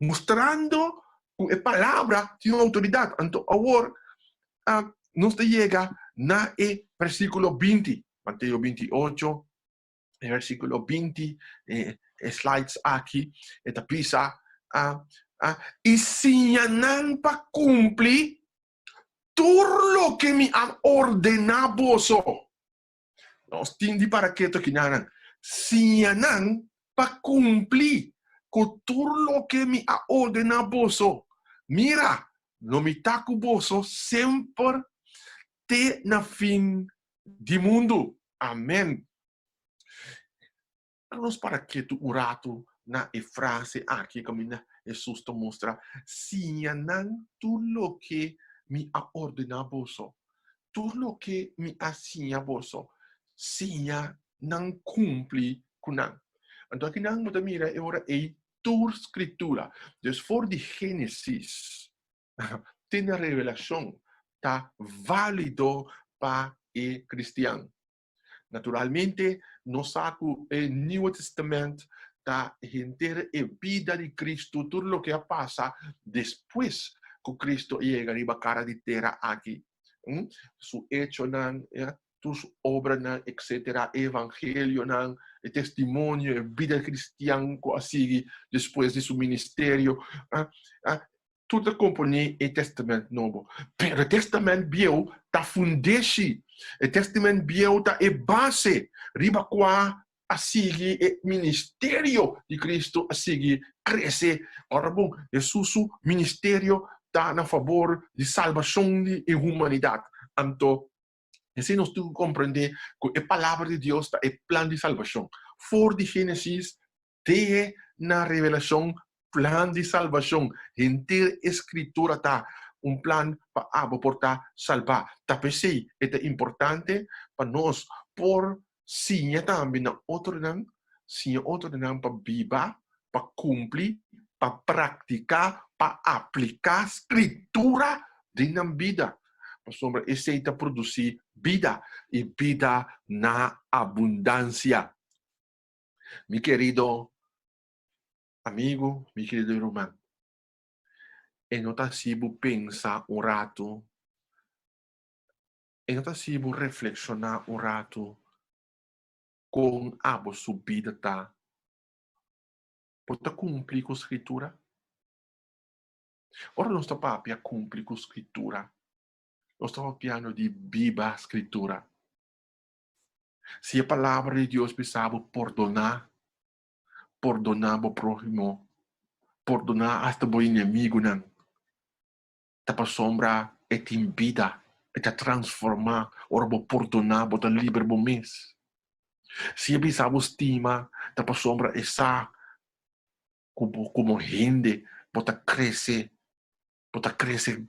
Mostrando que a palavra tem autoridade. Então, agora, nós chega na versículo 20. Mateus 28, versículo 20. Slides aqui. Eta pisa. E se não para cumprir tudo o que me han ordenado. Nós temos para que isso aqui não. Se não para cumprir com tudo o que me ha ordenado. Mira, no me taco boso sempre te na fim do mundo. Amém. Nós para que tu urato na frase aqui como Jesus te mostra, se não tudo que me ha ordenado, tudo que me ha ensinado, se não cumpre com não. Então aqui não me mira agora é tua escritura. Dus voor de Gênesis, tem a revelação está válido para o cristiano. Naturalmente, nós sabemos o Novo Testamento está inteira a vida de Cristo, tudo o que passa depois que Cristo chega a cara de terra aqui. Su hecho, tus obras, etc., evangelho, o testemunho, a vida cristã que sigue depois de seu ministério. Tudo compõe o Testamento Novo. Mas o Testamento Velho está fundado. O Testamento Velho está a base. Riba qua a seguir o ministério de Cristo a seguir cresce. Ora bom, Jesus ministério está a favor de salvação da humanidade. Então, assim nós temos que compreender que a palavra de Deus está o plano de salvação. For de Gênesis, tem na revelação plan de salvação. Inteira escritura está plan para portar salvar. Tapesei é importante para nós por sim também na outra não para viver, para cumprir, para praticar, para aplicar a escritura na vida. Sombra aceita produzir vida e vida na abundância. Mi querido amigo, mi querido irmão, é notativo pensar rato, é notativo reflexionar rato com a sua vida tá. Pode cumprir com a escritura? Ora, nosso papo cumpre com a escritura. Nós estamos falando de viva a escritura. Se a palavra de Deus precisava perdonar o próximo, perdonar hasta o inimigo, não. Tapa sombra é tem vida, é transformar, ora vou perdonar, bota livre o mês. Se a precisava estima, tapa sombra é sa, como gente, bota crescer,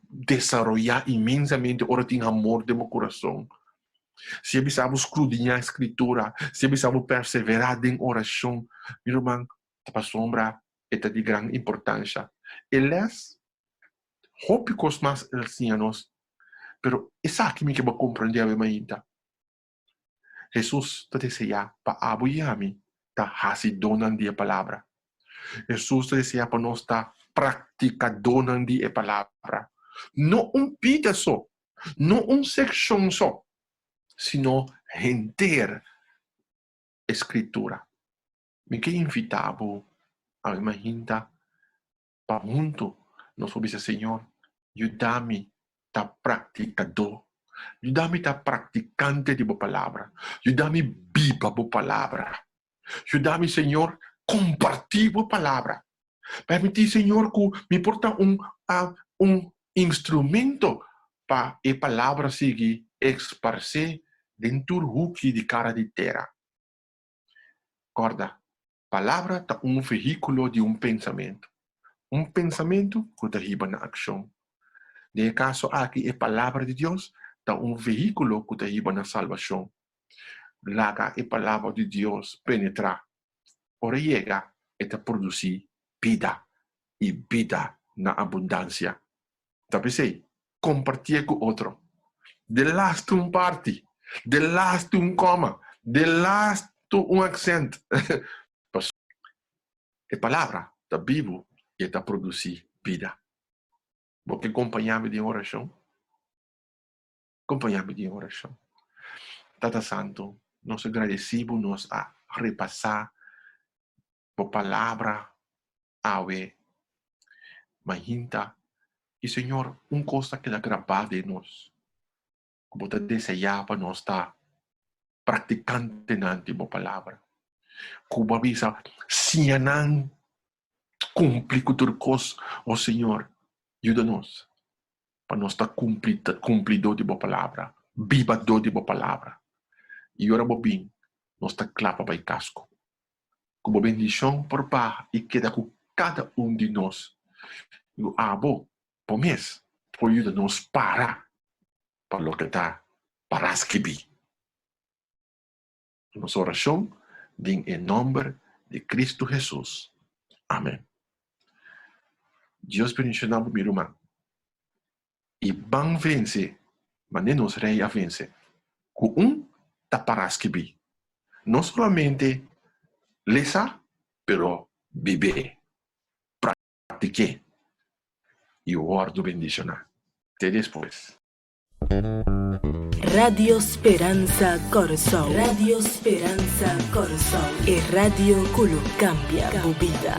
desarrollar imensamente, ora tem amor do meu coração. Se precisamos escudriñar a escritura, se precisamos perseverar em oração, meu irmão, a sombra é de grande importância. Eles, hópicos mais ancianos, pero é aqui que eu compreender ainda. Jesus te deseja para apoiar-me, tá hasidonando a palavra. Jesus te deseja para nós estar praticando a palavra. Não pedaço, não secção só, sino inteira escritura. Me que invitava a imaginar para o mundo, nós vamos dizer, Senhor, ajuda-me a praticador, ajuda-me a praticante de boa palavra, ajuda-me viva boa palavra, ajuda-me, Senhor, compartilhar boa palavra. Permitir, Senhor, que me porta instrumento para a palavra seguir expressar dentro do huki de cara de terra. Corda, palavra é veículo de pensamento. Pensamento que derriba na ação. No caso aqui, a palavra de Deus é veículo que derriba na salvação. Laga a palavra de Deus penetrar. Ora chega e produzir vida. E vida na abundância. Tapi sei, compartilhar com outro. The last parte. The last coma. The last accent. A palavra está vivo e está produzir vida. Porque acompanhar-me de oração. Acompanhar-me de oração. Tata Santo, nós agradecemos nos a repassar a palavra ave. Mahinta. E Senhor, coisa que é gravada em nós. Como te desejava nós estar praticante na a palavra. Como avisa, se não cumprir com tudo coisa, ó Senhor, ajuda-nos para nós estar cumpridor de boa palavra, vivador de boa palavra. E ora, bobinho, nós está clapa para o casco. Como bendição por paz e queda com cada de nós. E o abo, por mês, por ajuda-nos para o que está para escrever. Nossa oração, em nome de Cristo Jesus. Amém. Deus bendiga o meu irmão. E bem vence, mas nem nos rei a vence. Com está para escrever. Não somente lesa, pero viver. Pratiquer. E o ordo bendicionar. Até depois. Radio Speranza Corsol. Radio Speranza Corsol. E radio que cambia a vida.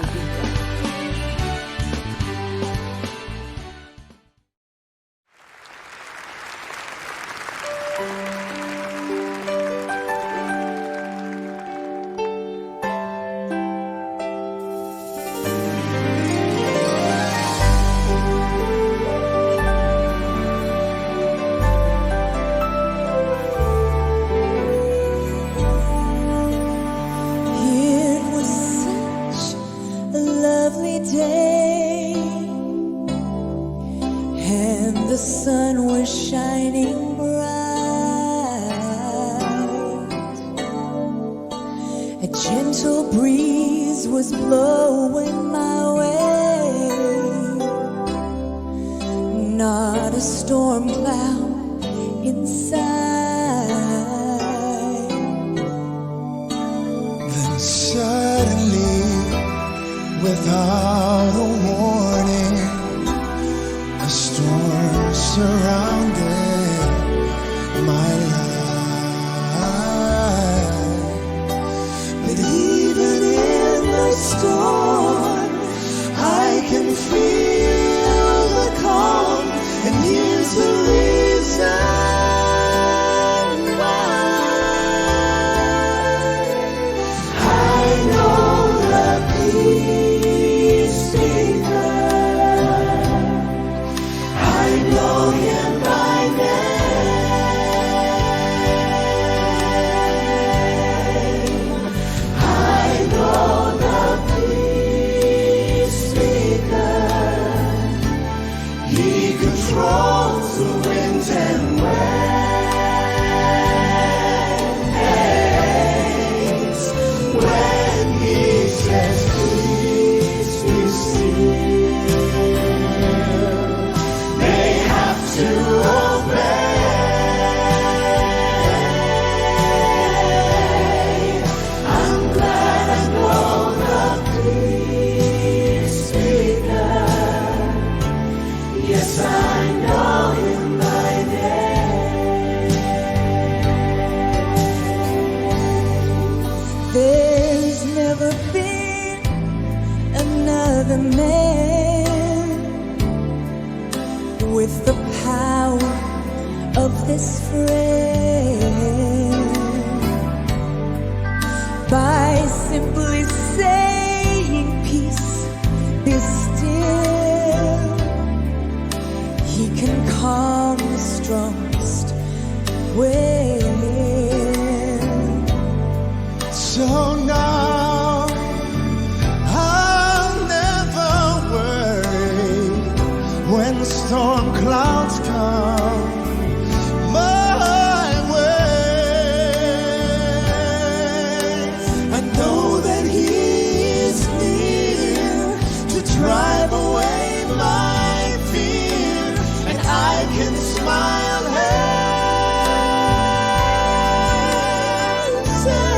Peace So now I'll never worry when the storm clouds come my way. I know that He is near to drive away my fear, and I can smile and say,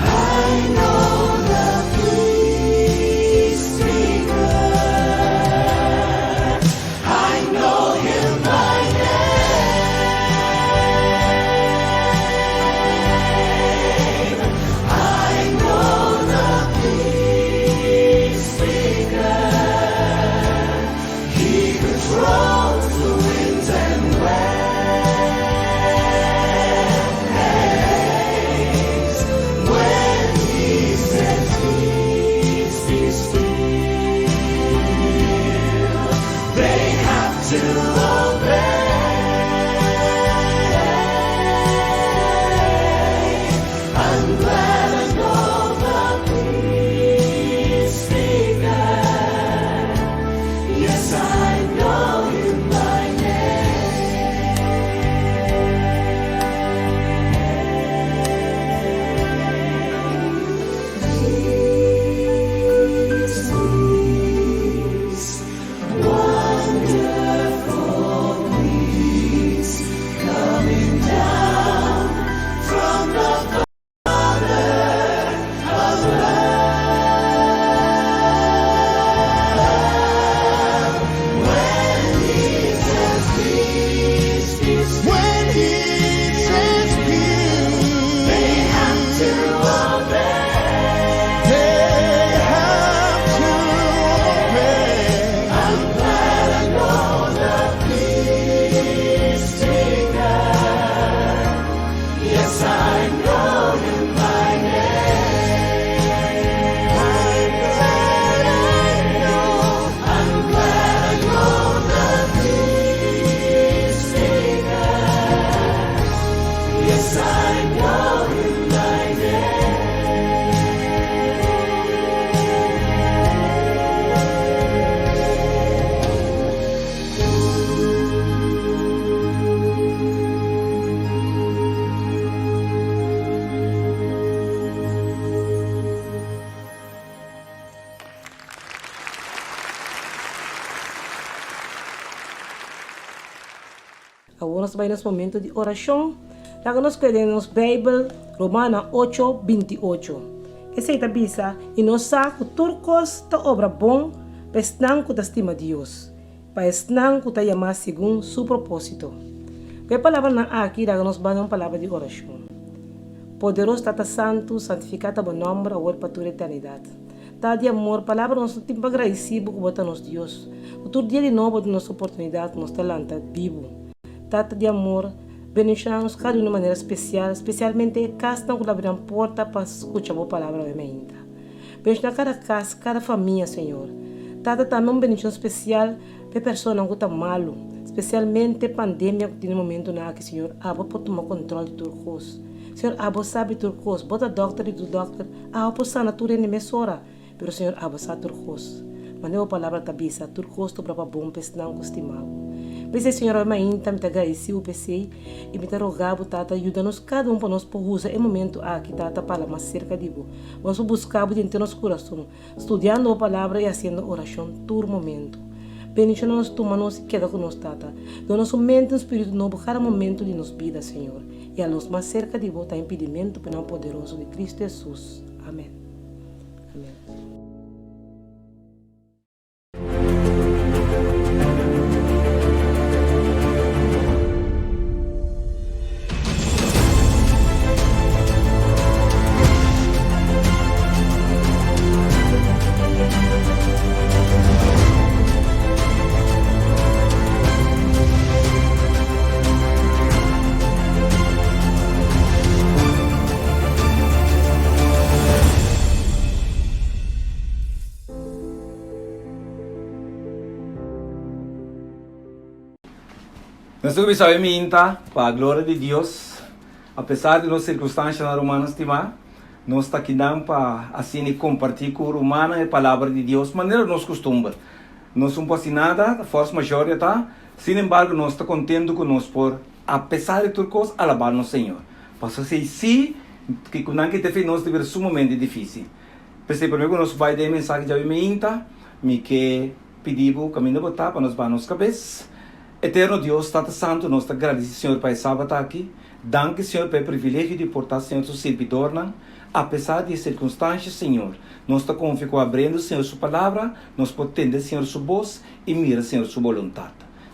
I know the peace maker. I know Him by name. I know the peace maker. He controls the winds and waves. When He says peace, be still, they have to obey. I'm glad I know the peace maker. Yes, I know Him by name. Peace, wonderful peace, coming down from the Father of love. When He says peace, be still. When He says peace, they have to obey. They have to obey. I'm glad I know the peace maker. Yes, I know Him by name. I'm glad I know the peace maker. Yes, I know Him by name. Agora nós vai nesse momento de oração. Lá que nós queremos Bíblia, Romana 8:28. Essa é a bisa e nós saco turcos ta obra bom, pesnan que ta estima Deus, pesnan que ta chamar segundo su propósito. Que palavra na aqui lá que nós vai uma palavra de oração. Poderoso Tata Santo, santificado o nome agora para toda a eternidade. Tá de amor, palavra nós tempo agradecido por botar nos Deus. O todo dia de novo de nossa oportunidade, nos talento vivo. Tata de amor, bendicionamos cada de uma maneira especial, especialmente casa que abram porta para escutar a palavra ainda. Bendicionar cada casa, cada família, Senhor. Tata também uma bendição especial para pessoas que estão malo, especialmente pandemia que tem no momento na que, Senhor, abo pode tomar controle de tudo coisa. Senhor, abo sabe tudo coisa, bota doctor e do doctor, abo sana tudo em emissora, pero Senhor, abo sabe tudo coisa. Mas a palavra tabisa, tudo coisa tu para bom, para não estimado. Pese Senhor, eu me agradeci o PC e me rogava, Tata, ajuda-nos cada para nós por usar em momento aqui, Tata, para mais cerca de vós. Vamos buscar dentro do nosso coração, estudando a palavra e fazendo oração todo momento. Bendicionamos tu manos e queda conosco, Tata. Dá-nos mente e espírito novo cada momento de nossa vida, Senhor. E a nós mais cerca de vós, tá impedimento para o poderoso de Cristo Jesus. Amém. Amém. Nós estamos a minta para a glória de Deus, apesar de nossas circunstâncias humanas, estimar, nós está aqui para assim compartilhar com o humano a palavra de Deus, maneira nós costuma. Nós não fazemos nada, a força maior está, sin embargo, nós está contente com nós por, apesar de tudo coisa, alabar no Senhor. Posso dizer sim, que quando que te fez nós deve ser sumamente difícil. Pensei primeiro que nós vai dar mensagem de minta, me que pedimos o caminho de botar para nós nos cabeças. Eterno Deus, Tata Santo, nós te agradecemos, Senhor, para estar aqui. Danke, Senhor, pelo privilégio de portar, Senhor, seu servidor. Apesar de circunstâncias, Senhor, nós te confiamos abrindo, Senhor, sua palavra, nós podemos entender, Senhor, sua voz e mira, Senhor, sua vontade.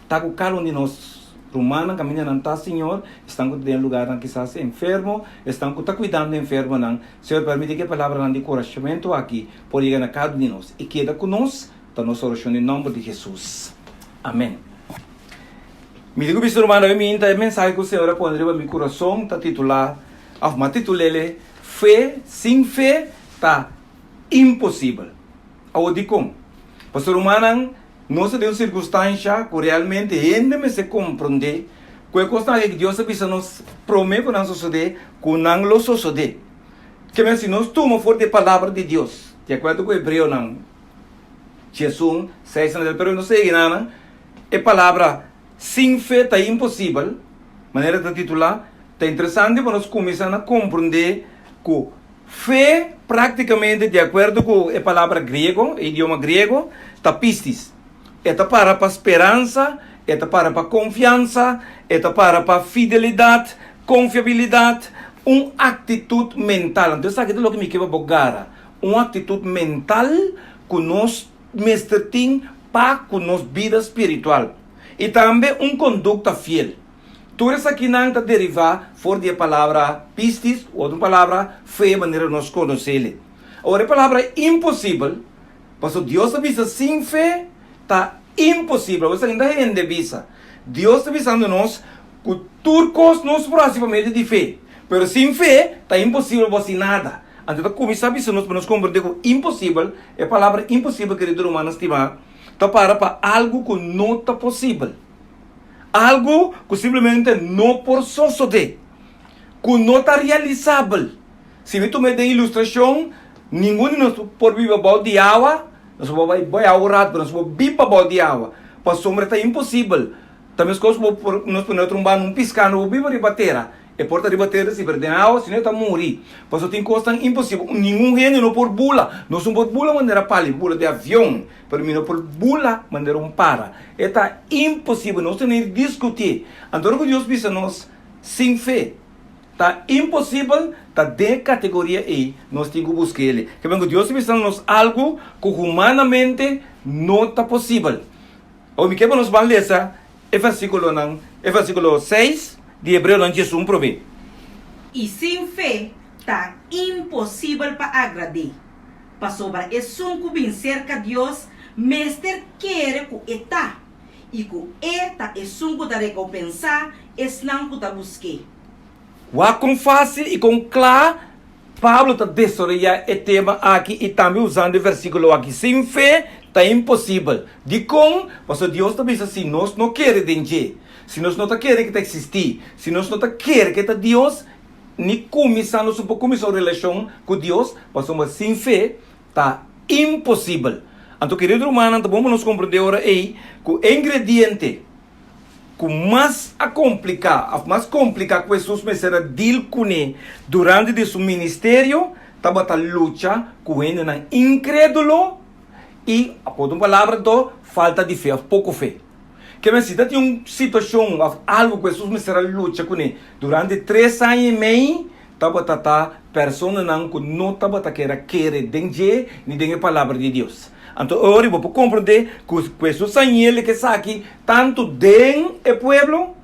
Tá com cada um de nós, romana, caminhando, não tá, Senhor, estão em lugar que quizás enfermo, estão cuidando do enfermo, não. Senhor, permite que a palavra de encorajamento aqui por chegar a cada um de nós e queda conosco, tá nossa oração em nome de Jesus. Amém. Me digo, bispo romano, a mensagem que o Senhor pondreu no meu coração, está titulado, titulele, fé, sem fé, está impossível. Eu digo como? Pastor romano, nós temos circunstância que realmente ainda se compreende, que é coisa que Deus nos promete que não suceder, que não lo suceder. Que se nós tomamos forte a palavra de Deus, de acordo com o hebreu, não, Jesus, 6 anos, pero não sei nada, a palavra sem fé está impossível, maneira de titular, está interessante para nós começar a compreender que fé, praticamente, de acordo com a palavra grego, o idioma grego, está pistis. Está para esperança, está para confiança, está para fidelidade, confiabilidade, uma atitude mental. Então, sabe o que me quer bogar? Uma atitude mental que nós mestre tem para a nossa vida espiritual. E também uma conduta fiel. Tudo isso aqui não está derivado fora da palavra pistis, ou da palavra fé, maneira nós conhecemos. Agora, a palavra impossível, porque Deus avisa sem fé, está impossível. Você ainda é indevisa. Deus está avisando nós que tudo coisa nós proximamente de fé. Mas sem fé, está impossível você nada. Então, começar a avisar nós para nós compreender que impossível, a palavra impossível, querido humano estimado, está para algo que não está possível. Algo que simplesmente não pode suceder. Que não está realizável. Se me tomar de ilustração, ninguém de nós pode viver balde de água, nós vamos orar, nós vamos viver balde de água. Para a sombra está impossível. Também as coisas nós podemos trombar num piscar, não viver de batera. É porta de bater se perder água, senão está morrer. Mas tem coisa impossível. Nenhum reino não pode bula. Nós não podemos bula maneira palha, bula de avião. Para mim não pode bula maneira para. Está impossível. Nós temos que discutir. Então, que Deus pensa nós sem fé. Está impossível, está de categoria E. Nós temos que buscar ele. Que bem que Deus pensa nós algo que humanamente não está possível. O que nós vamos ler é versículo 6. De Hebreu não Jesus provê. E sem fé está impossível para agradar. Para sobrar é sunco bem cerca de Deus, mestre quer que está. E que está é sunco da recompensar, é não que da busque. Com fácil e com claro, Pablo está desorientando o tema aqui e também usando o versículo aqui. Sem fé está impossível. De como? Porque Deus está dizendo assim, nós não queremos danger. Se nós não queremos que está existir, se nós não queremos que está Deus, nem começando a relação com Deus, mas sem fé, está impossível. Então, querido humano, então vamos nos compreender agora aí que o ingrediente que mais complicar que Jesus me será deal com ele durante seu ministério, estava a luta com ele na incrédulo e, por uma palavra, falta de fé, pouco fé. Que me cita tinha uma situação, algo que Jesus me será luta com ele. Durante 3 anos e meio, estava a pessoa não estava a querer danger, nem a palavra de Deus. Então, agora eu vou compreender que Jesus ele que está aqui, tanto dentro do povo,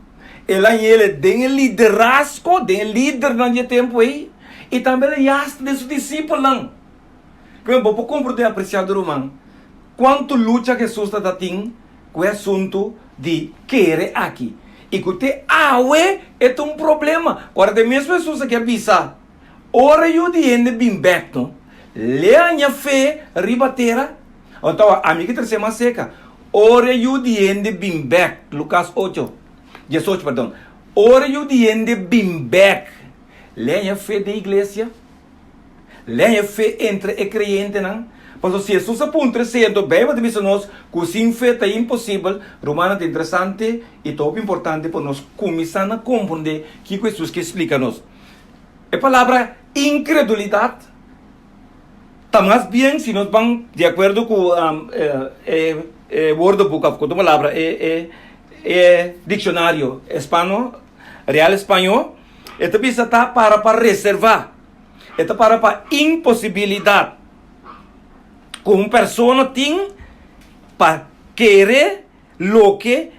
ele dentro do liderazgo, dentro do líder naquele tempo aí, e também ele está de seus discípulos. Eu vou compreender, apreciado irmão, quanto luta que Jesus está tendo com o assunto de querer aqui. E que te é um problema. Agora, tem mesmo pessoas que avisam, ora eu de bem back, lê a minha fé, ribatera. Então, a minha terceira mais seca, ora eu de bem back, Lucas 18, perdão. Ora eu de bem back, lê a minha fé da igreja, lenha fé entre o creyente, não? Porque se Jesus apunta sendo, bem, mas diz nós, que sem fé é impossível, Romano é interessante e top importante para nós começar a compreender o que Jesus que explica-nos. A palavra incredulidade está mais bem se nós vamos de acordo com o Word Book of, com a palavra, dicionário espanhol, real espanhol, esta bisa está para reservar, esta para impossibilidade. Como persona tem para querer lo que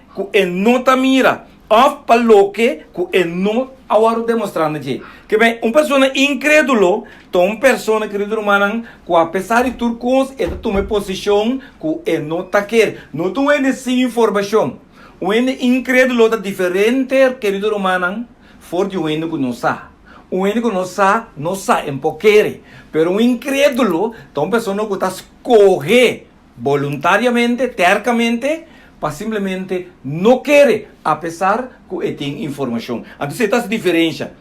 não está mira, ou para lo que não agora demonstrando aqui. Que bem, uma pessoa incrédulo, então uma pessoa querido humano, que apesar de tudo coisas, ela toma posição que não está quer, não tem sem informação. O incrédulo é diferente, querido humano, for de um que não sabe. O que não sabe em pouquinho. Pero um incrédulo, então uma pessoa que está escolher voluntariamente, tercamente, para simplesmente não querer, apesar que tem informação. Então, você está se diferencia.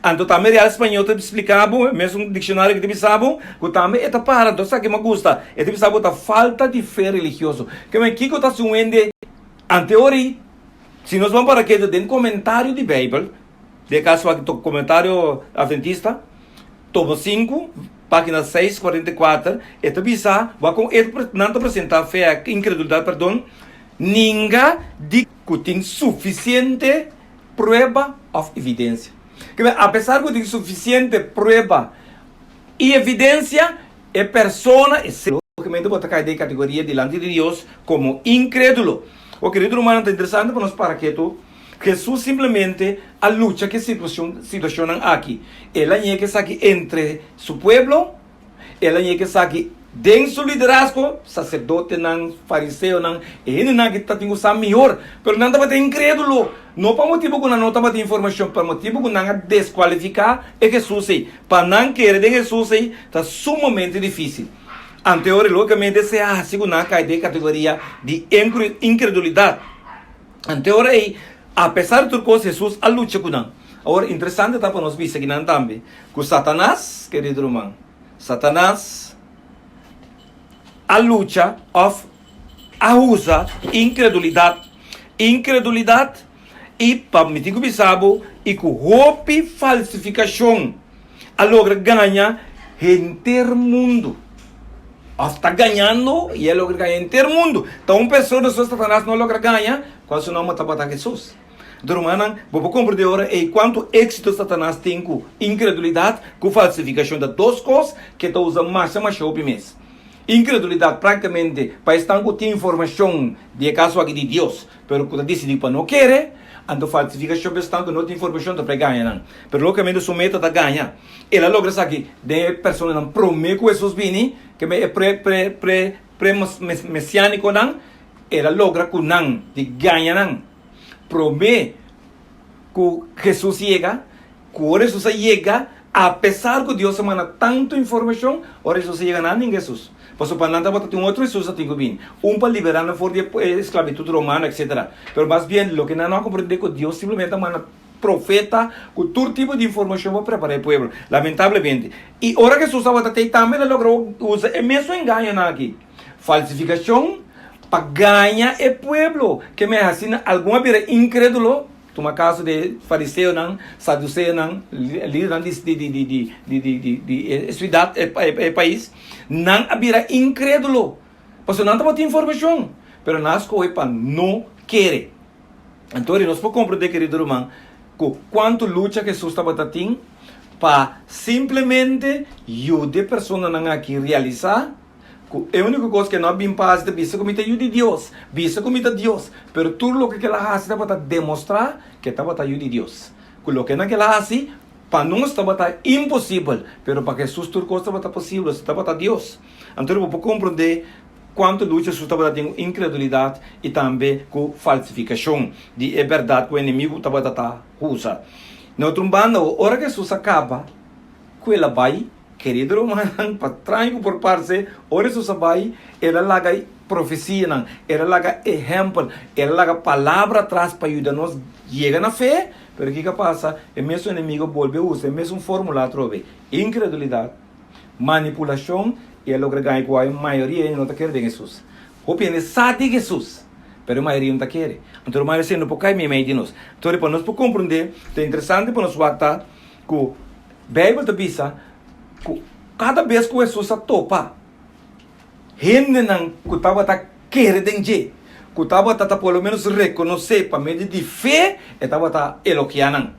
Então, também real espanhol te explicava, mesmo um dicionário que te pensava, que também é para, então, sabe que me gusta, é te pensava da falta de fé religiosa. Que me kiko está suende, anteori, se nós vamos para aqui, dentro do comentário de Bíblia, de caso aqui, comentário adventista, tomo 5, página 644, esta bisa, vai com ele não apresentar fé, incredulidade, perdão, ninguém de que tem suficiente prova ou evidência. Apesar de ter suficiente prova e evidência, a pessoa é logicamente botar cair de categoria diante de Deus como incrédulo. O querido humano é interessante para nós para que Jesus simplesmente a luta que situação aqui. Ela é que está aqui entre seu povo, ela é que está aqui dentro do seu liderazgo, sacerdote, não, fariseu, não, ele não que está tendo o melhor, mas não está incrédulo. Não para motivo que não está informação, para motivo que não desqualificar é Jesus. Para não querer de Jesus está sumamente difícil. Anterior, logicamente, se a segunda cai de categoria de incredulidade. Anterior, apesar de tudo, Jesus a luta com não. Agora, interessante está para nós ver aqui também, que Satanás, querido irmão, Satanás a luta a usa incredulidade e para me digo bisabo e com roupa falsificação a logra ganhar inteiro mundo. Está ganhando e ele logra ganhar inteiro mundo. Então uma pessoa de Satanás não logra ganhar quando se não mata para Jesus. Então, irmão, vou compreender agora quanto êxito Satanás tem com incredulidade, com falsificação das duas coisas que está usando mais o mês. Incredulidade praticamente para estar com informação de caso aqui de Deus, pero quando decide para não querer, então falsificação está com outra informação para ganhar. Pero logicamente sua meta está ganhar. Ela logra aqui de pessoa não promete que Jesus vini, que é messiânico não, ela logra que não de ganhar não. Promete que Jesus chega, que Jesus chega, apesar que Deus manda tanto informação, ora Jesus chega não ninguém Jesus. Posso para nada botar um outro Jesus tem que vir, para liberar na forma de esclavitud romana, etc. Pero mais bem, o que não compreende que Deus simplesmente manda profeta com todo tipo de informação para preparar o povo. Lamentavelmente. E ora que Jesus estava também logrou usar o mesmo engano aqui, falsificação para ganhar o povo, que me assina alguma vez incrédulo. Toma caso de fariseu não, saduceu não, líder de cidade, país, não havia incrédulo. Porque não tem informação, mas nós coisa para não querer. Então, nós podemos compreender, querido irmão, quanto luta que Jesus estava tendo para simplesmente ajudar a pessoa não aqui realizar. É a única coisa que não é bem paz de vista como de Deus, vista como de Deus, pero tudo o que ela faz para demonstrar que estava a de Deus. O que ela faz para nós estava impossível, pero para Jesus tudo coisa estava possível, estava a Deus. Então eu vou compreender quanto luta Jesus estava tendo incredulidade e também com falsificação de verdade que o inimigo estava a usar. Na outra banda, a hora que Jesus acaba, que ela vai querido irmão, para trás por parte, ora Jesus vai, ela laga profecia, ela laga exemplo, ela laga palavra atrás para ajudar nós chega na fé, pero o que passa? O mesmo inimigo volve a usar, o mesmo formulário trove, incredulidade, manipulação e ela logra ganhar com a maioria não está querendo Jesus. O pene sabe Jesus, mas a maioria não está querendo. Então, a maioria não pode cair meio de nós. Então, para nós compreender, é interessante para nós ver que a Bíblia diz que cada vez que Jesus topa, gente não que estava querendo que estava pelo menos reconhecer para meio de fé, estava elogiando.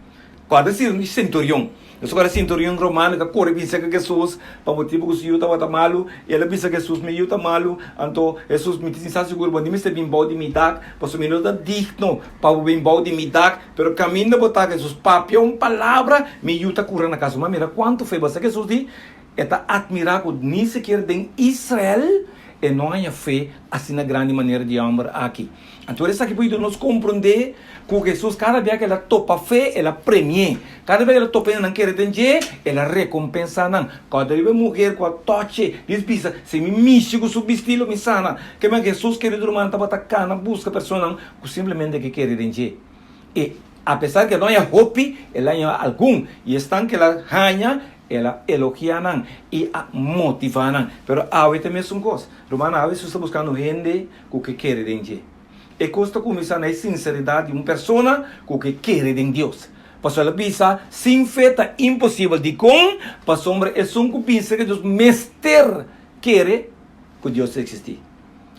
Quando se centurião, eu agora centurião romano que corre pensa que Jesus para motivo que o Senhor estava malo, ele pensa que Jesus me está malo, então Jesus me disse seguro, mas me está bem bom de me dar, para o menino da digno, para o bem bom de me dar, pero caminho botar Jesus papel uma palavra me está curando na casa, mas mira quanto foi você que Jesus disse, está admirável nem sequer em Israel e não há fé assim na grande maneira de amar aqui. Então, isso aqui pode nos compreender que Jesus, cada vez que ela topa fé, ela premia. Cada vez que ela topa não quer entender, ela recompensa. Cada vez que a mulher com a toche, diz, pisa, se me mexe com o seu vestido, me sana. Que mais Jesus, querido irmão, estava atacando, busca pessoa que simplesmente que quer entender. E, apesar que não há hope, ela há algum. E estão que ela ganha, ela elogia e a motiva. Pero há também uma coisa. Romano, há vezes você está buscando gente que quer entender. E custa começar na sinceridade de uma pessoa que quer em Deus. Porque ela pensa, sem fé é impossível de com, para sombra é só que pensa que Deus mestre quer que Deus existe.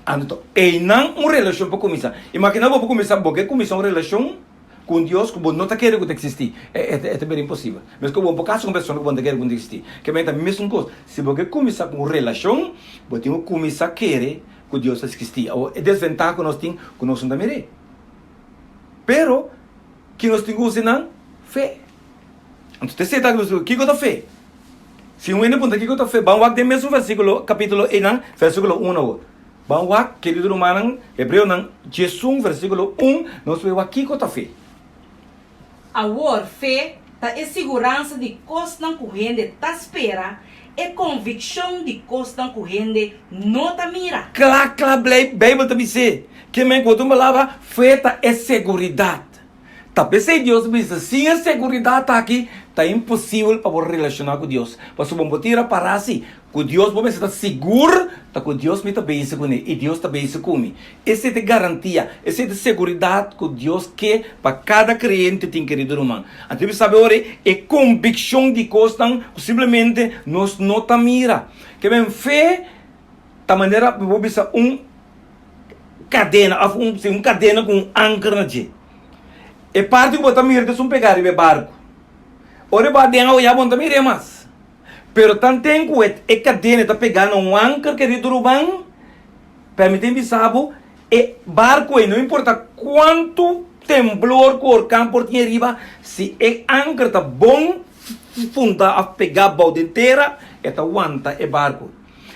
Então, é não uma relação para começar. Imagina para começar, porque começar uma relação com Deus que não está querendo que existe. É bem impossível. Mas que por caso com pessoa que não quer que existe. Que é a mesma coisa. Se você começar com uma relação, você tem que começar a querer que Deus existia. A desvantagem que nós temos, que nós não temos. Pero, que nós temos que usar fé. Então, você está dizendo, o que é a fé? Se um pergunta, o que é a fé? Vamos ver o mesmo versículo, capítulo 1, versículo 1. Vamos ver, querido irmão, Hebreu, Jesus, versículo 1, nós vemos aqui que é a fé. A fé é segurança de coisas que a gente está esperando. É convicção de coisas que a gente não está mirando. Claro, Bíblia também diz que quando uma palavra fé é segurança. Talvez se Deus diz sem a segurança aqui, está impossível para relacionar com Deus. Mas vamos tirar para assim, que Deus vai estar seguro, que Deus me está bem com ele e Deus está bem comigo. Essa é a garantia, essa é a segurança que Deus quer para cada crente, tem querido irmão. Então, sabe agora, é convicção de coisas que simplesmente nós não estamos mirando. Que bem, fé, da maneira, vou pensar, cadena com um âncora. E parte que você mira de um pegar e barco. Ora, vai ter que você mira mais. Pero tanto tempo é cadena está pegando um âncora que de turubão, permite-me saber, e barco não importa quanto temblor que o campo tinha arriba, se é âncora está bom, funda a pegar a balde inteira, está aguanta o barco.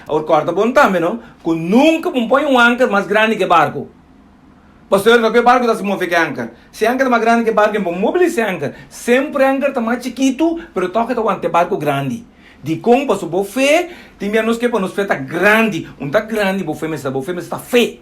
Agora, corta bom também, não? Que nunca põe um âncora mais grande que barco. Pastor, o barco está se movendo que âncora. Se a âncora é mais grande que o barco, é bom mobilizar a âncora. Sempre a âncora está mais chiquito, mas toca aguanta barco grande. De como para o fé, tem menos que para nós fé está grande. Está grande, o fé está fé.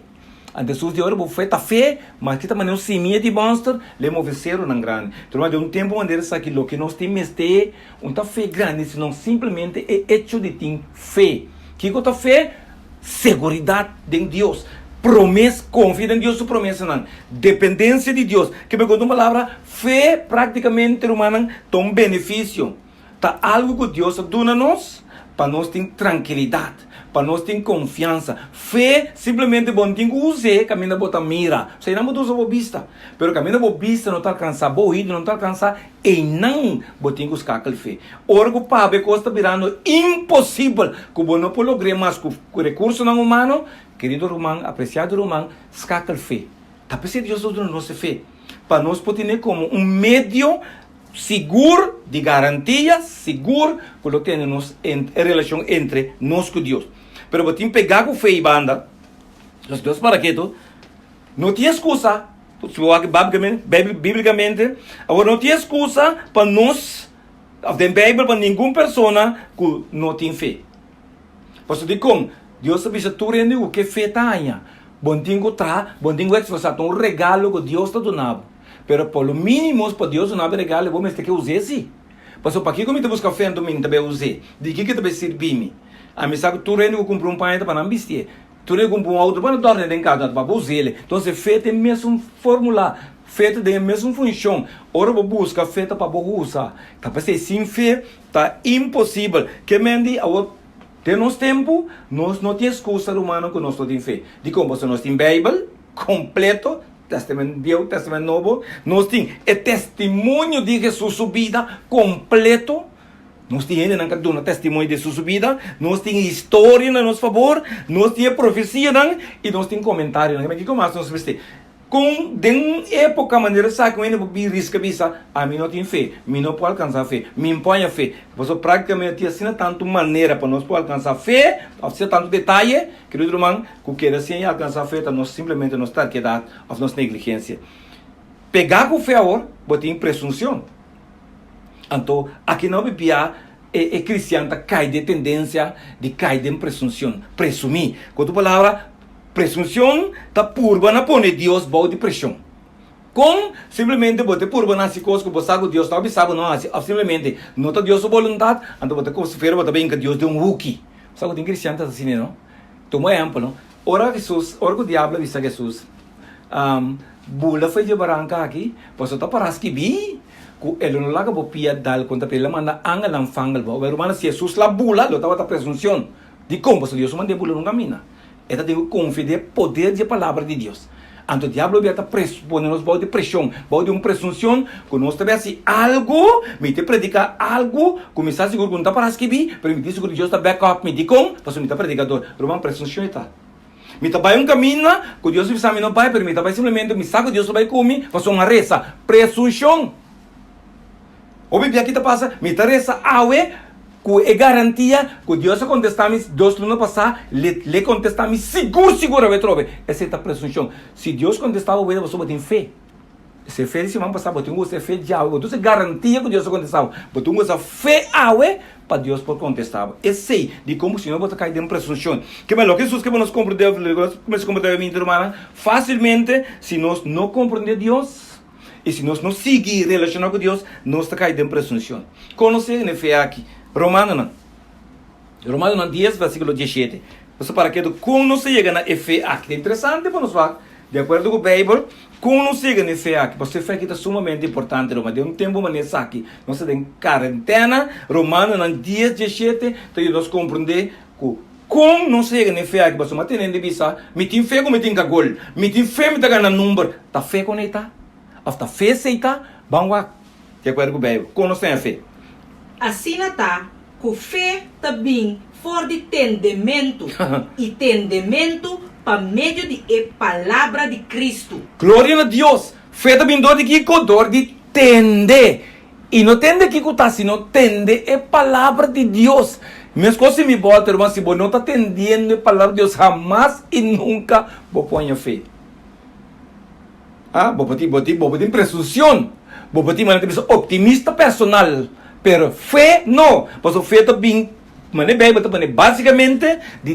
Antes de hora, o fé está fé, mas que também não se mia de monstro, le moveram não grande. Então, de um tempo onde essa aquilo que nós temos é uma fé grande, senão simplesmente é hecho de ter fé. Que é a fé? Seguridade em Deus. Promessa, confia em Deus, sua promessa não. Dependência de Deus. Que me conta uma palavra, fé praticamente, humana, tem um benefício. Tá algo que Deus dá a nós, para nós ter tranquilidade, para nós ter confiança. Fé, simplesmente, bom, tem que usar, caminha botar mira. Você não usa a vista. Pero caminha botar vista, não está alcançando, boido, não está alcançando, e não, tem que buscar aquele fé. Ora, o pabe costa virando impossível, que você não pode lograr mais com recurso não humano, querido irmão, apreciado irmão, buscar aquele fé. Tá pensando Deus dá a nossa fé, para nós poder ter como um meio seguro, de garantia, seguro, que lo temos em relação entre nós e Deus. Pero você tem que pegar com fé e banda, os dois para que não tem excusa, biblicamente, agora não tem excusa para nós, da Bíblia, para nenhuma pessoa que não tem fé. Porque de como Deus sabe se tu rende o que fé tem, bom tem que expressar um regalo que Deus está dando. Pero por lo mínimo, para Deus não regalo, vamos ter que usar esse. Passo para que eu buscar fé também também usei. De que também servir-me. A mim sabe tu reino comprar um pão para não vestir. Tu reino comprar um outro para não dormir em casa para usar ele. Então se fé tem mesmo fórmula, fé tem mesmo função. Ora vou buscar fé para usar. Tá para ser sem fé tá impossível. Que mendi tem nosso tempo, nós não temos excusa humana que nós não temos fé. De como nós temos Bíblia completo, Testamento Velho, Testamento Novo, nós temos o testemunho de Jesus sua vida completo. Nós temos um testemunho de sua vida, nós temos história a nosso favor, nós temos profecia e nós temos comentário. Como nós vemos? Com de época maneira sabe que eu vi risco bisa, a mim não tenho fé, mim não pode alcançar fé, me impõe a fé. Você praticamente assim tanto maneira para nós poder alcançar fé, assim tanto detalhe, querido irmão, que queira assim alcançar fé, nós simplesmente não está quedado a nossa negligência. Pegar com fé agora, botar em presunção. Então, aqui não bebia cristiano cai de tendência de cair em presunção, presumir. Quando a palavra presunção está purba na pone Deus boa de pressão. Com simplesmente bote purba na coisas que você sabe Deus está observando não, simplesmente não está Deus sua vontade, então bote como se fera bote bem que Deus deu wookie. Sabe que tem cristiano tá assim não? Toma exemplo, não? Ora Jesus, ora que o diabo disse a Jesus, bula foi de barranca aqui, você está para que bi ele não laga bopia dal contra ele manda anga lang fangal bo, pero mana se Jesus la bula, lo estava presunção. De como se Deus manda bula não camina. Esta tem que confiar no poder da palavra de Deus. Então o diabo vai estar pressupondo-nos boa de pressão, boa de uma presunção, que nós também assim algo, me te predicar algo, começar a seguro que não está para escrever, para me dizer que Deus está backup, me diz como, para me está predicador, Romano presunção está. Me está vai um caminho, que Deus me sabe não vai, para me está vai simplesmente, me sabe que Deus vai comigo, fazer uma reza, presunção. O Bíblia aqui está passa, me está reza, que é garantia que Deus se contestar-me, Deus não passar, lhe contestar-me seguro vai trover. Essa é a presunção. Se Deus contestar, você vai ter fé. Se fé se vai passar, você fé de algo. Então, é garantia que Deus se contestar. Você fé para Deus por contestar. Esse é de como se não você cair em presunção. Que melhor que Jesus que nós compreendemos, facilmente, se nós não compreendemos Deus, e se nós não seguir relacionado com Deus, nós está caindo em presunção. Conhecer a fé aqui. Romano 10, versículo 17. Você para que como não se chega na fé aqui. É interessante para nós falar, de acordo com a Bíblia, como não se chega na fé aqui. Você fé que é sumamente importante, Romano. De um tempo maneira aqui. Nós temos quarentena, Romano 10, 17. Então nós compreendemos que como não se chega na fé aqui. Você não tem de vista, me tem fé como me tem cagol. Me tem fé me está ganhando número. Está fé com ele, tá? Está fé aceita, vamos lá. De acordo com a Bíblia. Como nós temos fé? Assim está, que fé também for de entendimento e entendimento para meio de a palavra de Cristo. Glória a Deus. Fé também dor de que dor de entender. E não entende que está, sino entende a palavra de Deus. Mesmo coisa me bota, irmão, se você não está entendendo a palavra de Deus, jamás e nunca vou pôr fé. Vou botar presunção. Vou botar optimista personal. Pero fé não, mas fé também, basicamente, de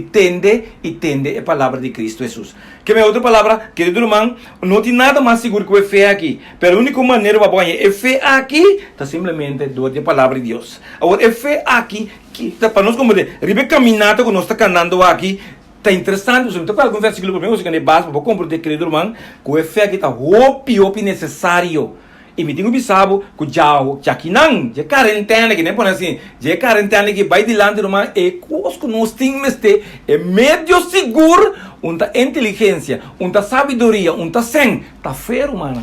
entender a palavra de Cristo Jesus. Que é outra palavra, querido irmão, não tem nada mais seguro que a fé aqui. Pero a única maneira para pôr a fé aqui, está simplesmente do a palavra de Deus. Agora, a fé aqui, que está para nós como de caminhada que nós está caminhando aqui, está interessante, você está com o versículo primeiro, você tem base para compreender, querido irmão, que a fé aqui está hopi necessário. E me digo bisabo que já que não, já quarentena que nem por assim, já quarentena que vai dilante do mar e coisas que nós temos ter é meio seguro, uma inteligência, uma sabedoria, uma sen, tá feio, mano.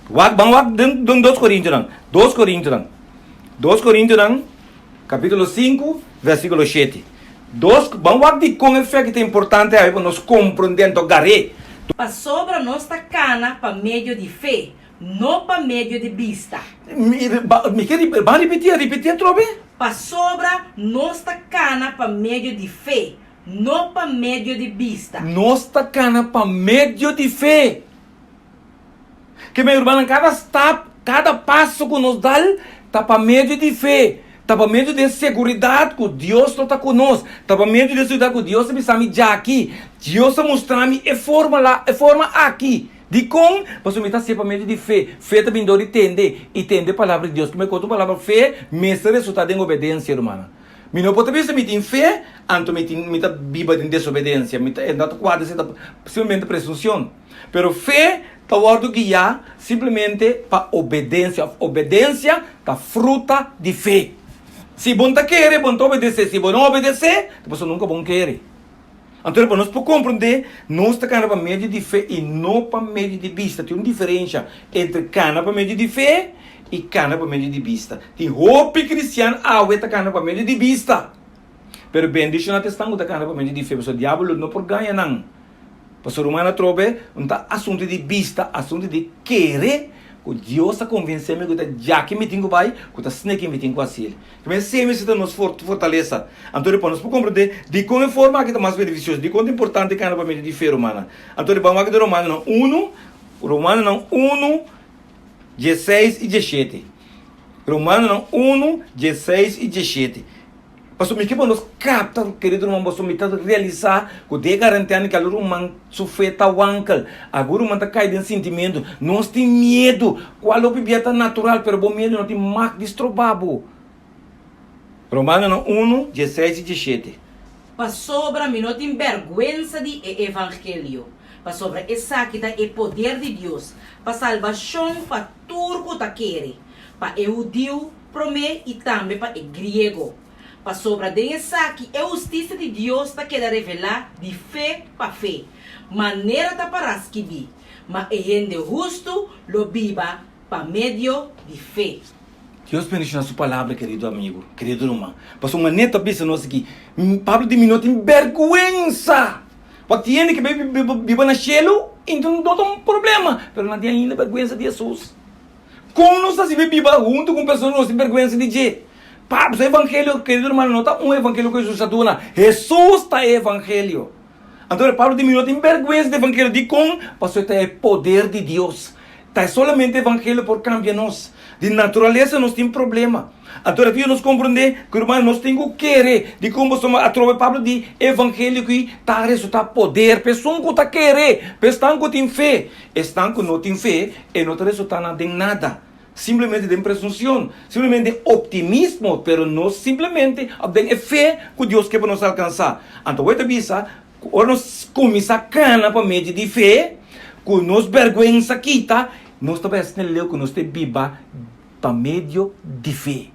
Vamos em 2 Coríntios, capítulo 5, versículo 7. Vamos ver como é que é importante para nós compreendendo garé. Para sobra nossa cana para meio de fé, não para meio de vista. Vai repetir, trobe? Para sobra nossa cana para meio de fé, não para meio de vista. Nossa cana para meio de fé. Que meu irmão, cada passo que nos dá, está para meio de fé. Está para meio de segurança que Deus está conosco. Está para meio de segurança que Deus me sabe já aqui. Deus mostra-me a forma aqui. De com, pastor, me está sempre para meio de fé. Fé também dá entender a palavra de Deus. Que me conta a palavra fé, mestre resultado em obediência, irmã. Me não pode pensar que me fé, anto me está viva em desobediência. Me está quase simplesmente presunção. Pero fé está ordo guiar simplesmente para obediência. Obediência está fruta de fé. Se bom tá querer, bom tá obedecer. Se bom não obedecer, a pessoa nunca bom querer. Então, para nós compreender, nós estamos para meio de fé e não para meio de vista. Tem uma diferença entre cana para meio de fé e cana para meio de vista. Tem roupa cristiana, está cana para meio de vista. Pero bem, deixa eu testar que cana para meio de fé. Porque o diabo não por ganhar, não. Porque o romano trobe, não está assunto de vista, assunto de querer. O Deus está convencendo que já que me tenho vai, que está sendo que me tenho assim. Mas sempre se nos fortaleza. Então, para nós compreender de como forma que está mais beneficioso, de quanto importante que é para mim de fé romana. Então, vamos aqui do Romano 1, 16 e 17. Romano 1, 16 e 17. Pastor, me que nós capta, querido irmão, pastor, me está realizar que de garantia que o irmão sufeta o ankle, agora o irmão está caindo em sentimento, nós temos medo, qual é o bebida natural, pero bom medo não tem mais destrobado. Romano 1, 16 e 17. Para sobra, me não tem vergonha de evangelho. Para sobra, essa que é poder de Deus, para salvação para turco tá querer, para judeu, promê e também para grego. Para sobra dessa que é justiça de Deus está querendo revelar de fé para fé. Maneira da para escrever. Mas é gente justo, lo viva para meio de fé. Deus bendiga a sua palavra, querido amigo, querido irmão. Pastor, uma neta pensa nós aqui. Pablo de minuto tem vergonha. Porque tem que vive na cielo, então não tem um problema. Mas não tem ainda vergonha de Jesus. Como nós assim vive junto com pessoas que não têm vergonha de Jesus? Pablo, o evangelho, querido irmão, não está um evangelho que Jesus aduna. Jesus está evangelho. Então, Pablo diminuiu, tem vergonha do evangelho de como? Pastor, está é poder de Deus. Está solamente evangelho por cambiar-nos. De natureza, nós temos problema. Então, aqui nós compreender que, irmão, nós temos que querer. De como a trova Pablo de evangelho que está resultando poder. Pessoas que está querer. Pessoas que têm fé. Estão que não têm fé e não está resultando em nada. Simplesmente de presunção, simplesmente de optimismo, pero não simplesmente de fé que Deus quer para nos alcançar. Então, eu te avisa, quando nós começamos a cana para meio de fé, que nos vergonha quita, nós estamos sendo que nós temos viva para meio de fé.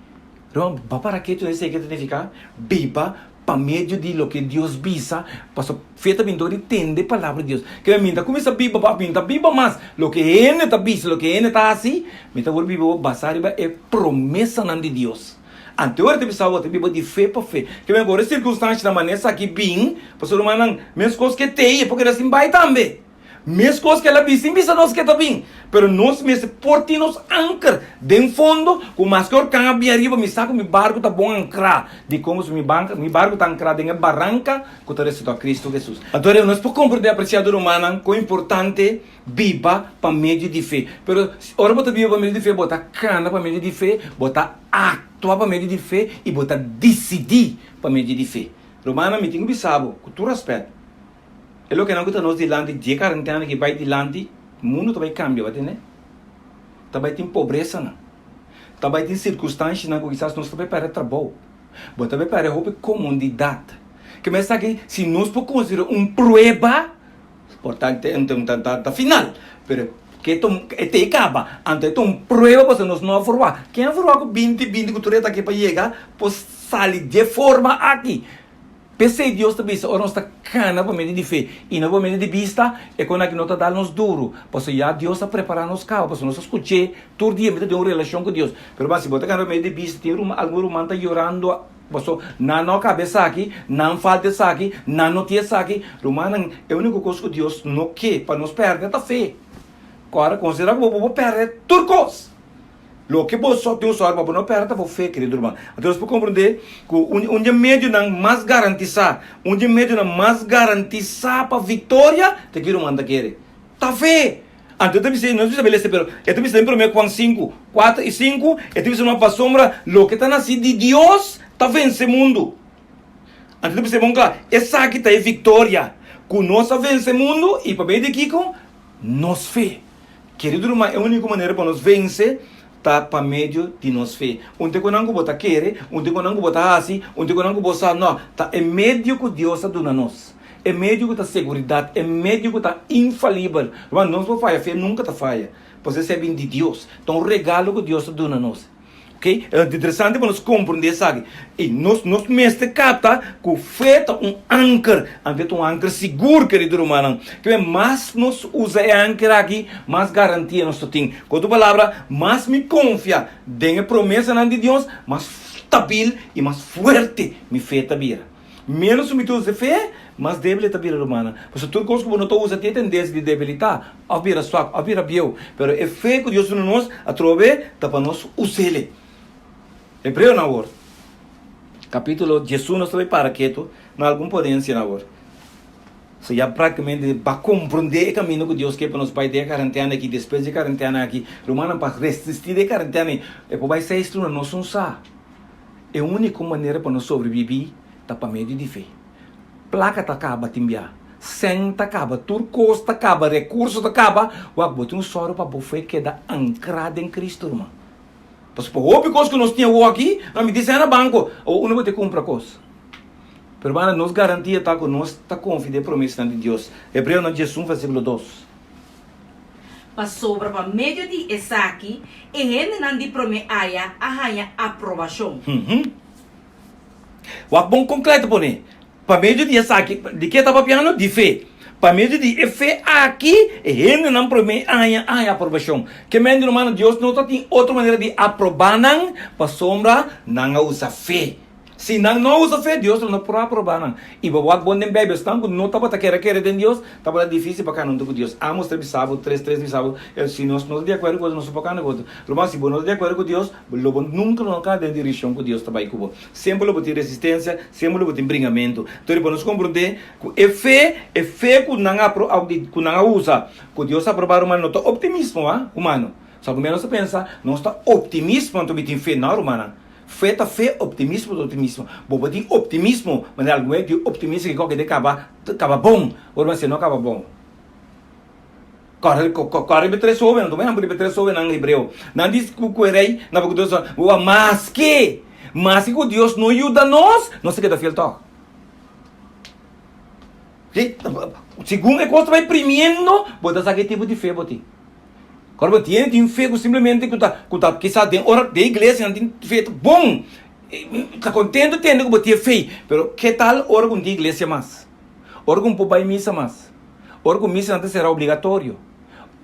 Então, para que tu não sei o que significa? Viva para meio de lo que Deus visa, para fé também deve entender a palavra de Deus. Que a minha começa a viva mais, lo que ele está vista, lo que ele está assim, me está volvindo basar é promessa de Deus. Anteriormente pensava que viva de fé para fé. Que agora circunstância da maneira aqui bem, para o humano, mesmo coisas que tem, porque assim vai também. Mesmo coisas que ela visa, nós que está bem. Pero nós mesmo portinos ancor de fundo, com mais que o canga bem arriba, me saco meu barco está bom ancrar. De como se meu barco está ancrado em barranca, que está recebendo a Cristo Jesus. Agora nós podemos compreender apreciador humano, que é importante viva para meio de fé. Pero ora bota viva para meio de fé, bota cana para meio de fé, bota actuar para meio de fé e bota decidir para meio de fé. Romana me tem que saber, com todo respeito. É o que não está nós dilante, de quarentena que vai dilante, o mundo também cambia, vai ter, né? Também tem pobreza, não? Também tem circunstâncias, não? Que quizás nós também para trabalho, mas também para roupa comunidade. Que mas aqui, se nós podemos considerar prova, portanto, está final, pero que te acaba, antes então prova para nós não aprovar. Quem aprovar com 20 que tu está aqui para chegar, pode sair de forma aqui. Pensei Deus também, ora nós está cana para meio de fé, e não para meio de vista, é quando aqui nós está dando nos duro, porque já Deus está preparando os carros, porque nós escutamos todo dia, tem uma relação com Deus. Mas se você cana para meio de vista, tem algum irmão está chorando, porque não cabeça aqui, não falta isso aqui, não tinha isso aqui. Romano, é a única coisa que Deus não quer para nos perder a fé. Agora, considera que vou perder tudo coisa. Lo que você só tem para não perder a fé, querido irmão. Então, você pode compreender que um médio não mais garantizar, para a vitória, te quero mandar querer. Tá fé. Então, não precisa estabelecer, pero eu te precisa primeiro com 5, 4 e 5, eu te precisa uma sombra, lo que está nascido de Deus, está vence o mundo. Então, precisa bom claro, essa aqui está é vitória. Com nós vence o mundo, e para bem de Kiko, nos fé. Querido irmão, é a única maneira para nos vencer tá para meio de nos fé. Onde que não bota querer, onde que não bota assim, onde que não bota não, tá é meio que Deus dá nós. É meio que tá segurança, é meio que tá infalível. Mas não se falha, fé nunca tá falha. Você é bem de Deus. Então o regalo que Deus dá nós. Ok? É interessante para nós compreender, sabe? E nós mestre capta que fé tá anchor, um anchor seguro, querido irmão. Que mais nós usa é anchor aqui, mais garantia nós temos. Com outra palavra, mais me confia em a promessa de Deus, mais stabil e mais forte me fé tá vira. Menos me usa fé, mais débil está vira humana. Porque tudo coisa que não usa tem tendência de debilitar, a vira suave, a vira biel. Pero é fé que Deus nos atrove, tá para nós usar ele. Hebreu na hora. Capítulo 11, nós também para quieto, não há alguma potência na hora. Se já praticamente para compreender o caminho que Deus quer para nós, para ter quarentena aqui, depois de quarentena aqui, romana para resistir a quarentena, é para vai ser isso, nós não sabemos. É a única maneira para nós sobreviver, tá para meio de fé. Placa tá acaba, timbia. Sen tá acaba, turcos tá acaba, recurso tá acaba, o abote um soro para a fé queda ancrada em Cristo, irmão. Porque por coisa que nós tínhamos aqui, nós me disseram no banco, ou não vou ter comprar coisa. Pero, mano, nos garantia tá que nós tá confiante promessa de Deus. Hebreu 11, versículo 2. Para sobra para meio de Isaac, e ele não de promessa a aprovação. O bom concreto, pone. Para meio de Isaac, de que estava piano? De fé. Para meio de fé aqui, ele não promete a aprovação. Que mente, irmão, Deus não tem outra maneira de aprovar, não, para sombra, não usa fé. Se não usa fé, Deus não pode aprovar. E para o bom de bebê, não estava querendo de Deus, estava difícil para não com Deus. Amos 3 sábado, 3 sábado, se nós não de acordo com Deus, não para não. Mas se não de acordo com Deus, nunca não cai de direção com Deus está com. Sempre lo ter resistência, sempre lo ter bringamento. Então, para nós compreender, é fé que não usa, que Deus aprovar humano, não está optimismo, humano. Só que menos pensa, não está optimismo, então tem fé não, humana. Fé, optimismo. Bobo tem optimismo, mas algo é de optimismo que qualquer dia acaba bom, ou mas não acaba bom. Corre 3 homens, não também não 3 homens em hebreu. Não diz que o rei, não porque Deus, mas que Deus não ajuda nós, não se queda fiel toque. Segundo a coisa vai premiando, botar esse tipo de fé, botar. Agora, tem fé que simplesmente que sabe, tem hora de igreja, não tem fé bom. Está contente tendo que botar fé. Mas que tal hora com a igreja mais? Hora com poupar missa mais? Hora com missa não será obrigatório.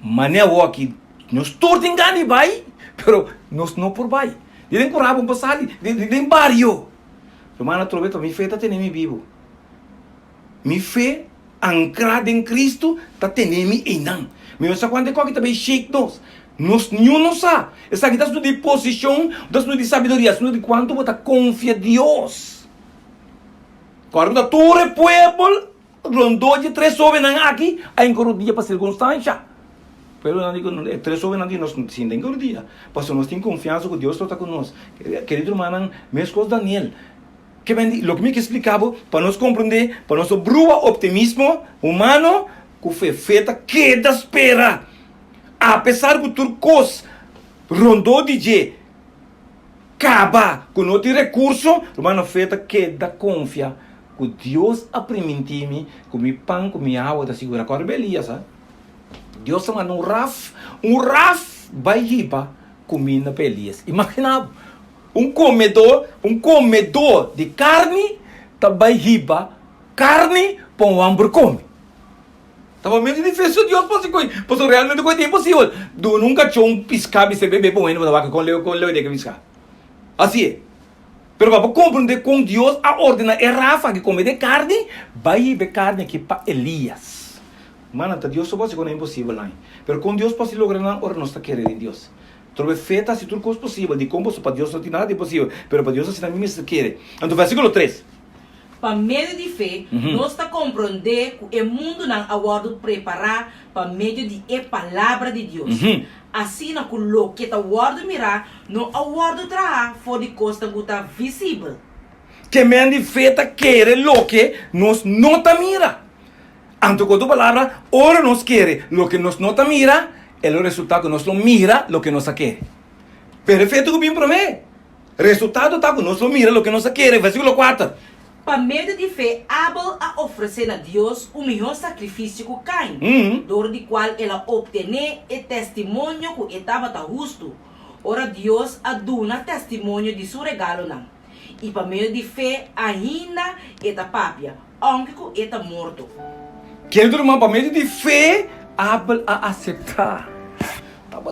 Mas não é aqui. Nós todos enganamos e vai, mas nós não por vai. Dizem que o passar, dizem barrio. Romana, troveta, minha fé está tendo vivo. Minha fé, ancrada em Cristo, está tendo em não. Mas quando é que também shake nós não sabe. Essa aqui está de posição, está de sabedoria, está de quanto você confia em Deus. Quando a torre pueblo rondou de 3 homens aqui, a encordia para circunstância. Pero não digo, 3 homens não nós não tem encordia. Porque nós temos confiança que Deus está conosco. Querido irmão, mesmo Daniel. Que bem, o que me explicava para nós compreender, para nós brua optimismo humano, que foi feita que da espera. Apesar que o turcos rondou de je, acaba com não tem recurso, humano feita que da confia, que Deus aprimentiu-me, com meu pão, com minha água, da segura com a rebelião, sabe? Deus manda um raf vai riba comida para Elias. Imagina, um comedor de carne, também riba carne para um hambre come. Estava meio difícil Deus para se coisa, porque realmente coisa é impossível. Tu nunca tinha um piscar e se bebe bom ainda vaca com leu de que piscar. Assim é. Pero para compreender com Deus a ordem é Rafa que come de carne, vai beber carne aqui para Elias. Mano, Deus só pode ser impossível lá. Pero com Deus pode lograr na hora nós está querendo em Deus. Trove feita se tudo coisa possível, de como para Deus não tem nada de possível, pero para Deus assim também se quer. Então versículo 3. Para meio de fé, nós está compreender que o mundo não aguardo preparar para meio de a palavra de Deus. Assim, na o que está aguardo mirar, não aguardo trazer fora de costa que está visível. Que meio de fé está querer o que nós não está mira. Anto con tu palabra, ahora nos quiere lo que nos nota mira, el resultado que nos lo mira, lo que nos quiere. Perfeito que bem promete. Resultado está que nos lo mira, lo que nos quiere. Versículo 4. Para meio de fé, Abel a oferecer a Deus o melhor sacrifício que Caim, dor de qual ela obtene o testemunho que estava justo. Ora Deus a dona testemunho de seu regalo não. E para meio de fé, ainda está papia, aunque que está morto. Querido irmão, para meio de fé, Abel a aceitar.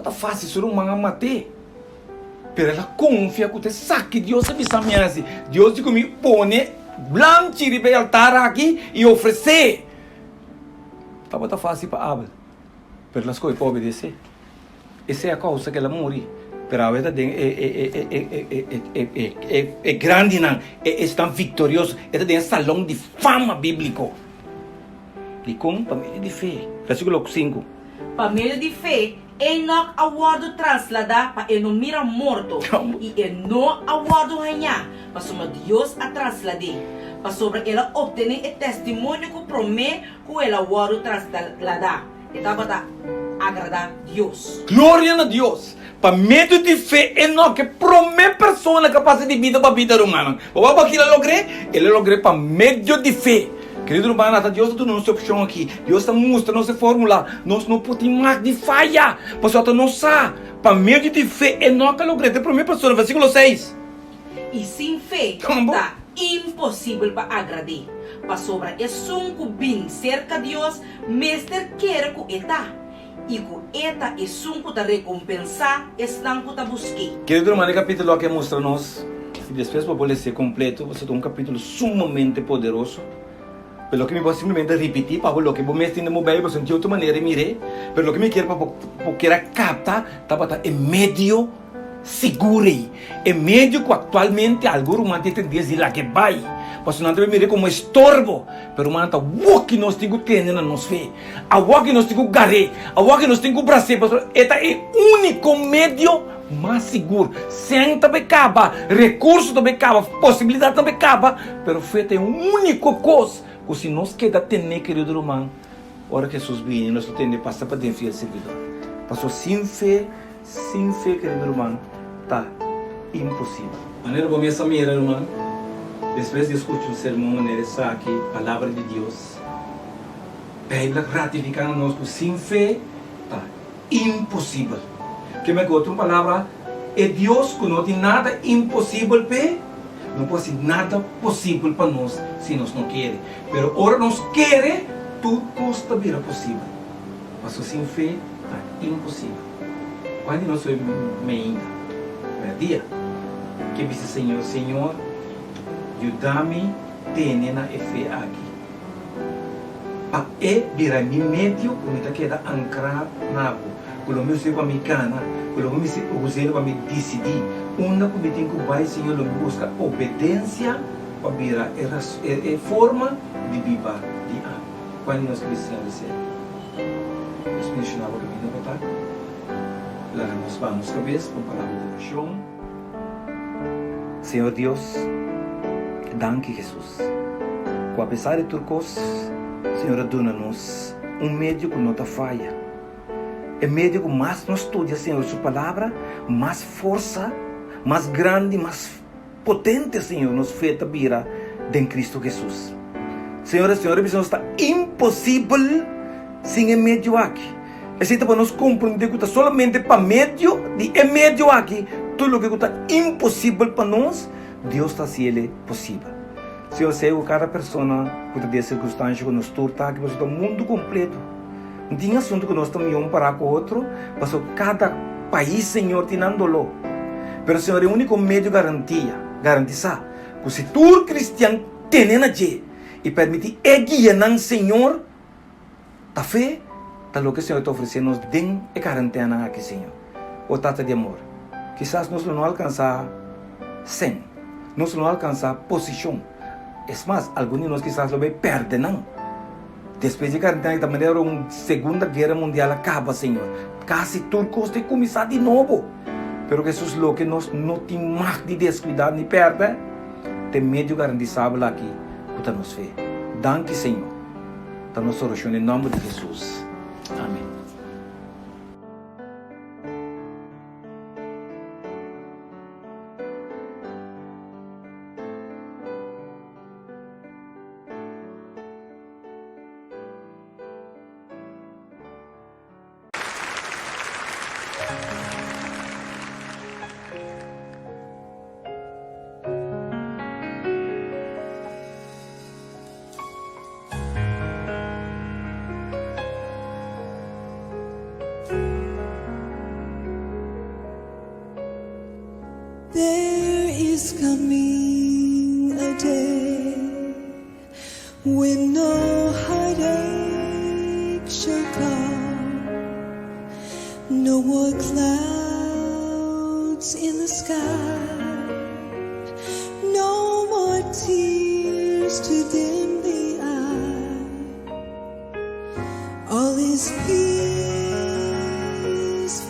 Tá fácil, ser humano a matar. Pero ela confia que você sabe que Deus avisa me assim. Deus diz que me põe blanchir e altar aqui e oferecer. Tá fácil para Abel. Pero as coisas para obedecer. Essa é a causa que ela morre. Pero a verdade é grande, não? É tão vitorioso. Ela tem um salão de fama bíblico. E como? Para meio de fé. Versículo 5. Para meio de fé, Enoch aguardo trasladar para ele não mira morto. E ele não aguardo ganhar. Para sobre Deus a trasladar. Para sobre ela obter o testemunho que promete que ela aguardo trasladar. E estava a agradar Deus. Glória a Deus. Para meio de fé, Enoch que promete pessoa capaz de vida para a vida humana. O que ele logrou? Ele logrou para meio de fé. Querido irmão, Deus está dando nossa opção aqui. Deus está mostrando nossa fórmula. Nós não podemos mais de falha. Pastor, não sabe. Para meio de fé, Enoch logrou. Tem primeira pessoa, versículo 6. E sem fé, está impossível para agradar. Para sobre é sunco bem cerca de Deus, mestre quer que está. E que eta é sunco da recompensar, estão que está busquei. Querido irmão, o capítulo que mostra-nos, e depois para poder ser completo, você tem um capítulo sumamente poderoso. Pero lo que me voy simplemente repetir, para lo que vos me estás muy bien, pues de otra manera miré, pero lo que me quiero porque era capta, estaba en medio seguro, en medio que actualmente algunos humanos tienen decir la que va, pues no me miré como estorbo, pero man está o que nós temos que ter na nossa fé, o que nós temos que garrer, o que nós temos que braçar, pastor, este é o único medio mais seguro, sem também acaba, recurso também acaba, possibilidade também acaba, pero fé é a única coisa. Ou se nós queremos ter, querido irmão, hora que Jesus vem, nós temos que passar para dentro do servidor. Passou sem fé, querido irmão, está impossível. Maneira como essa mira, irmão, depois de escutar o sermão, maneira essa aqui, palavra de Deus, a Bíblia ratificando nós que sem fé está impossível. Que me outra palavra, é Deus que não tem nada impossível para não pode ser nada possível para nós se nós não queremos. Mas agora nós queremos, tudo custa vira possível. Mas sem fé está impossível. Quando nós somos ainda, é dia que disse Senhor, Senhor, ajuda-me a ter fé aqui. Para virar meu meio, como está queda ancrado na água. Quando eu sei para me cana, quando eu sei para me decidir. Uma que tem que vai, Senhor, busca obediência para virar a forma de viver de água. Quando nós precisamos ser, nós mencionamos que vem na batalha. Lá nós vamos cabeça com a palavra de oração. Senhor Deus, danke Jesus. Com apesar de tudo coisas, Senhor, dona-nos meio que não te falha. É meio que mais nós estuda, Senhor, sua palavra, mais força, mais grande, mais potente, Senhor, nos feita vira em Cristo Jesus. Senhor, isso está impossível sem meio aqui. Assim, para nós compreender que está somente para meio aqui, tudo o que está impossível para nós, Deus está se ele possível. Senhor, sei que cada pessoa que tem circunstância que nos torta aqui, para o mundo completo. Não tem assunto que nós estamos um para com o outro, para cada país, Senhor, tem andolo. Pero, Senhor, é o único meio de garantizar que se tu cristiano tem na gente e permitir guiar no Senhor, a fé, está o que o Senhor está oferecendo, nos dê a garantia aqui, Senhor. O tata de amor. Quizás nós não alcançar 100, nós não alcançar posição. É mais, alguns de nós quizás lo vai perder, não. Depois de garantir da maneira uma Segunda Guerra Mundial acaba, Senhor. Quase turcos têm que começar de novo. Pero Jesus lo que nós não temos mais de descuidar nem perder, tem meio garantizado aqui, que nos fé. Danke, Senhor. Está nuestra oración en nombre de Jesús. Amén. There is coming a day when no heartache shall come, no more clouds in the sky, no more tears to dim the eye. All is peace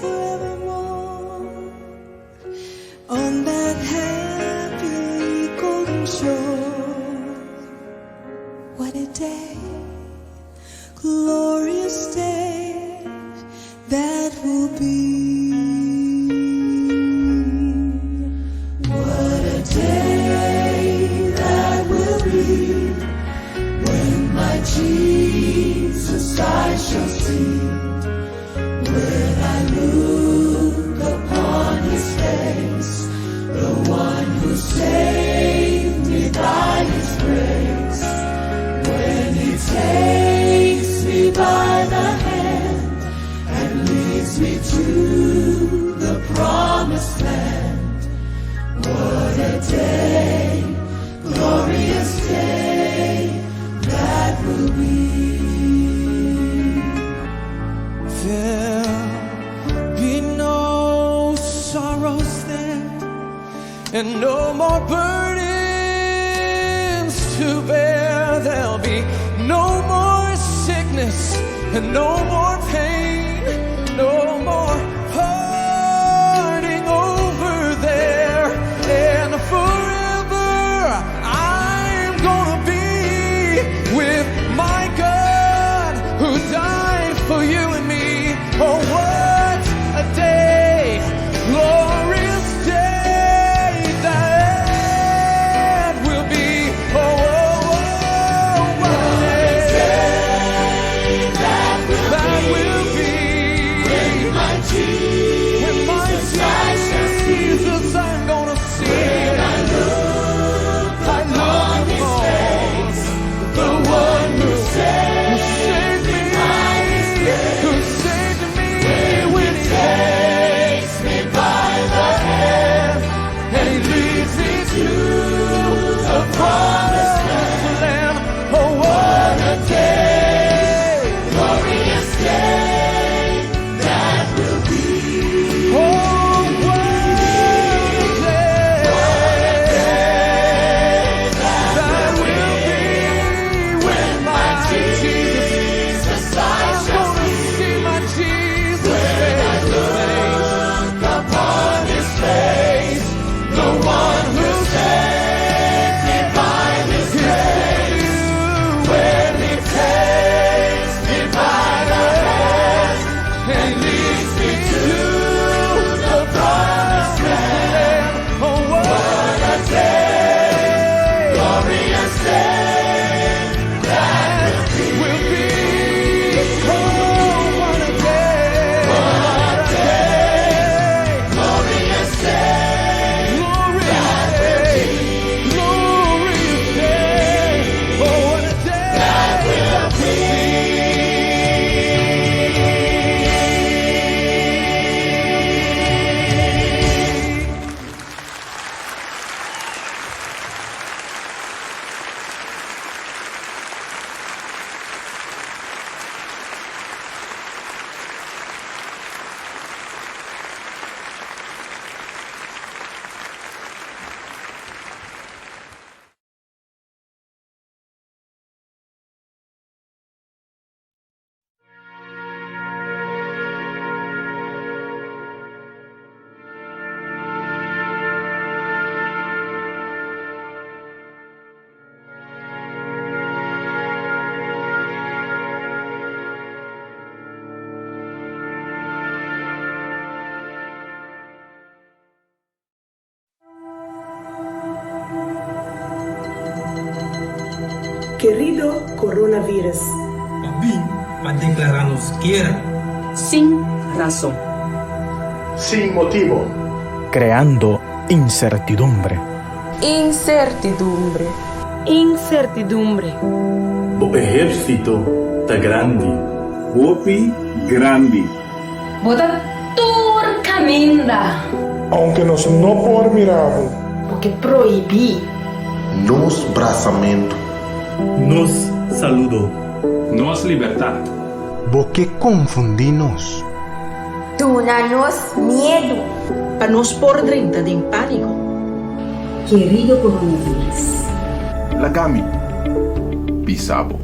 forevermore on that happy golden shore. What a day, glorious day that will be. What a day that will be when my Jesus I shall see. When I look upon His face, the one who saved me by His grace. When He takes me by the hand and leads me to the promised land. What a day, glorious day that will be. There'll be no sorrows there, and no more burdens to bear. There'll be no more sickness and no more pain, no more parting over there. And forever I'm gonna be with my God who died for you and me. Oh, what a day, glorious day that will be. Oh, oh, oh, what a day that will be. When my Jesus I'm gonna see. When I look upon His face, the one who saved me, who saved me, when He takes me by the hand and He leads me to the promised land. Oh, what a day, glorious day that will be. Oh, what a day that will be when my Jesus I'm gonna see my Jesus face upon His face, the one who saved me by Querido coronavirus, Vim para declararnos guerra. Sin razón. Sin motivo. Creando incertidumbre. Incertidumbre. Incertidumbre. O ejército está grande. Opi grande. Bota turcaminda. Aunque nos no por miramos. Porque proibí. Nos braçamento. Nos saludo. Nos libertad. Porque confundimos. Tunanos miedo. Para nos por dentro de pánico. Querido coronavirus. Lagami. Pisabo.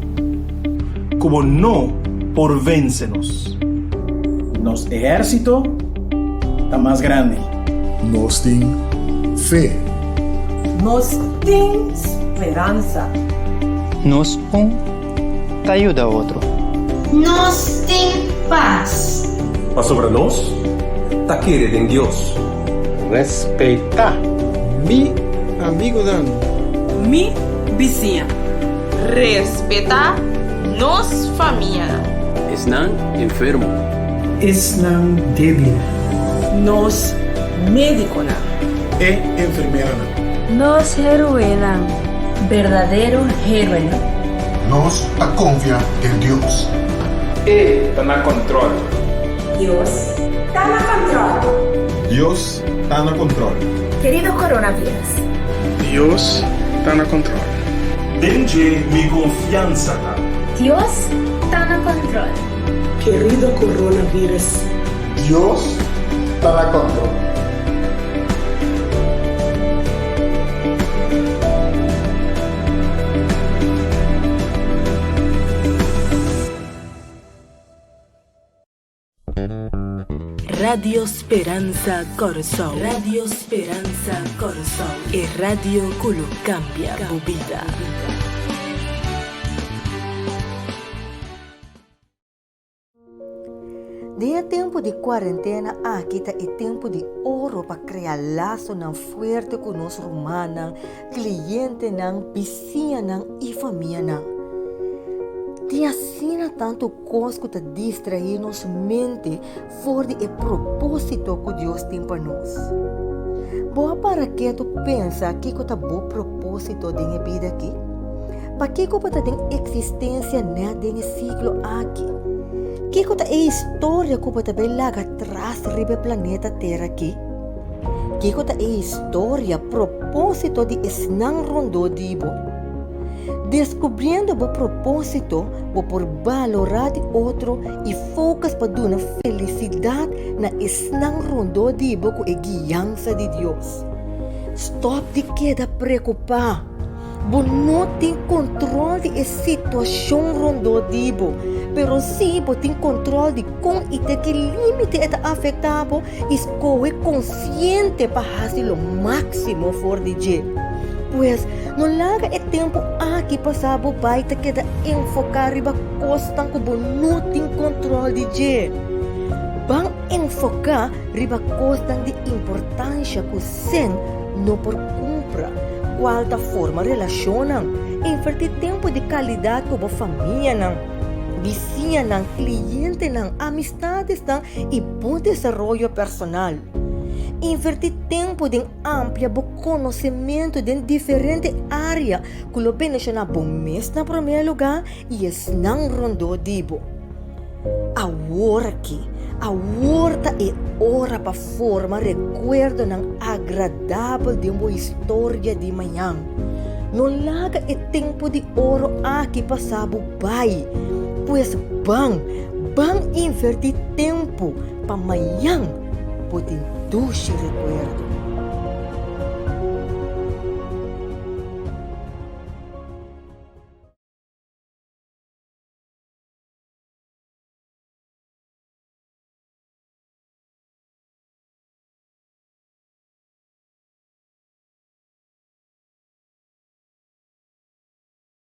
Como no por vencenos. Nos ejército está más grande. Nos tem fé. nos tem esperança. Nos te ayuda a otro. Nos tem paz. Mas sobre nós, Tá querendo em Deus. Respeitar. Mi amigo Dan. Mi vizinha. Respetar nos família. Estão enfermo. Estão débil. Nos médico na. E enfermeira. Nos heroína. Verdadero héroe. Nos a confia em Deus. E tá na controle. Dios está na controle. Deus está no controle. Querido coronavírus. Deus está no controle. dengue mi confiança. Dios está no controle. Querido coronavírus. Deus está no controle. Radio Speranza Corsol. Radio Speranza Corsol. E radio que cambia a vida. De tempo de quarentena, aqui está o tempo de ouro para criar laço não forte com nós romana, cliente não, vizinha não e família não. Tem assim tanto coisa que distrair nossa mente fora de propósito que Deus tem para nós. Boa para que tu pensa que tu bom propósito da vida aqui? Para que tu tem existência nesse ciclo aqui? Que tu é história que tu vai lá atrás do planeta Terra aqui? Que tu é história, propósito de esnan rondo dibo? Descobrindo o propósito, vou por valorar de outro e focus para dar felicidade na esnan rondo dibo com a guiança de Deus. Stop de queda preocupar. Você não tem controle de situação rondo dibo, pero sim você tem controle de como e de que limite está afetado e escolhe consciente para fazer o máximo fora de dia. Pois, não larga o tempo aqui passado vai te queda enfocar riba costa que você não tem controle de dia. Vão enfocar riba costa de importância que você não por compra. Qual da forma relacionam, invertir tempo de qualidade com a família não, vizinha não, cliente não, amistades não e bom desenvolvimento personal. Invertir tempo de amplia conhecimento de diferentes áreas que o beneficia bom mês na primeiro lugar e es não rondo dibo. Agora aqui, agora é hora para formar recuerdo não agradável de uma história de manhã. Não larga o tempo de ouro aqui passado vai, pois vão invertir tempo para manhã poder doce recuerdo.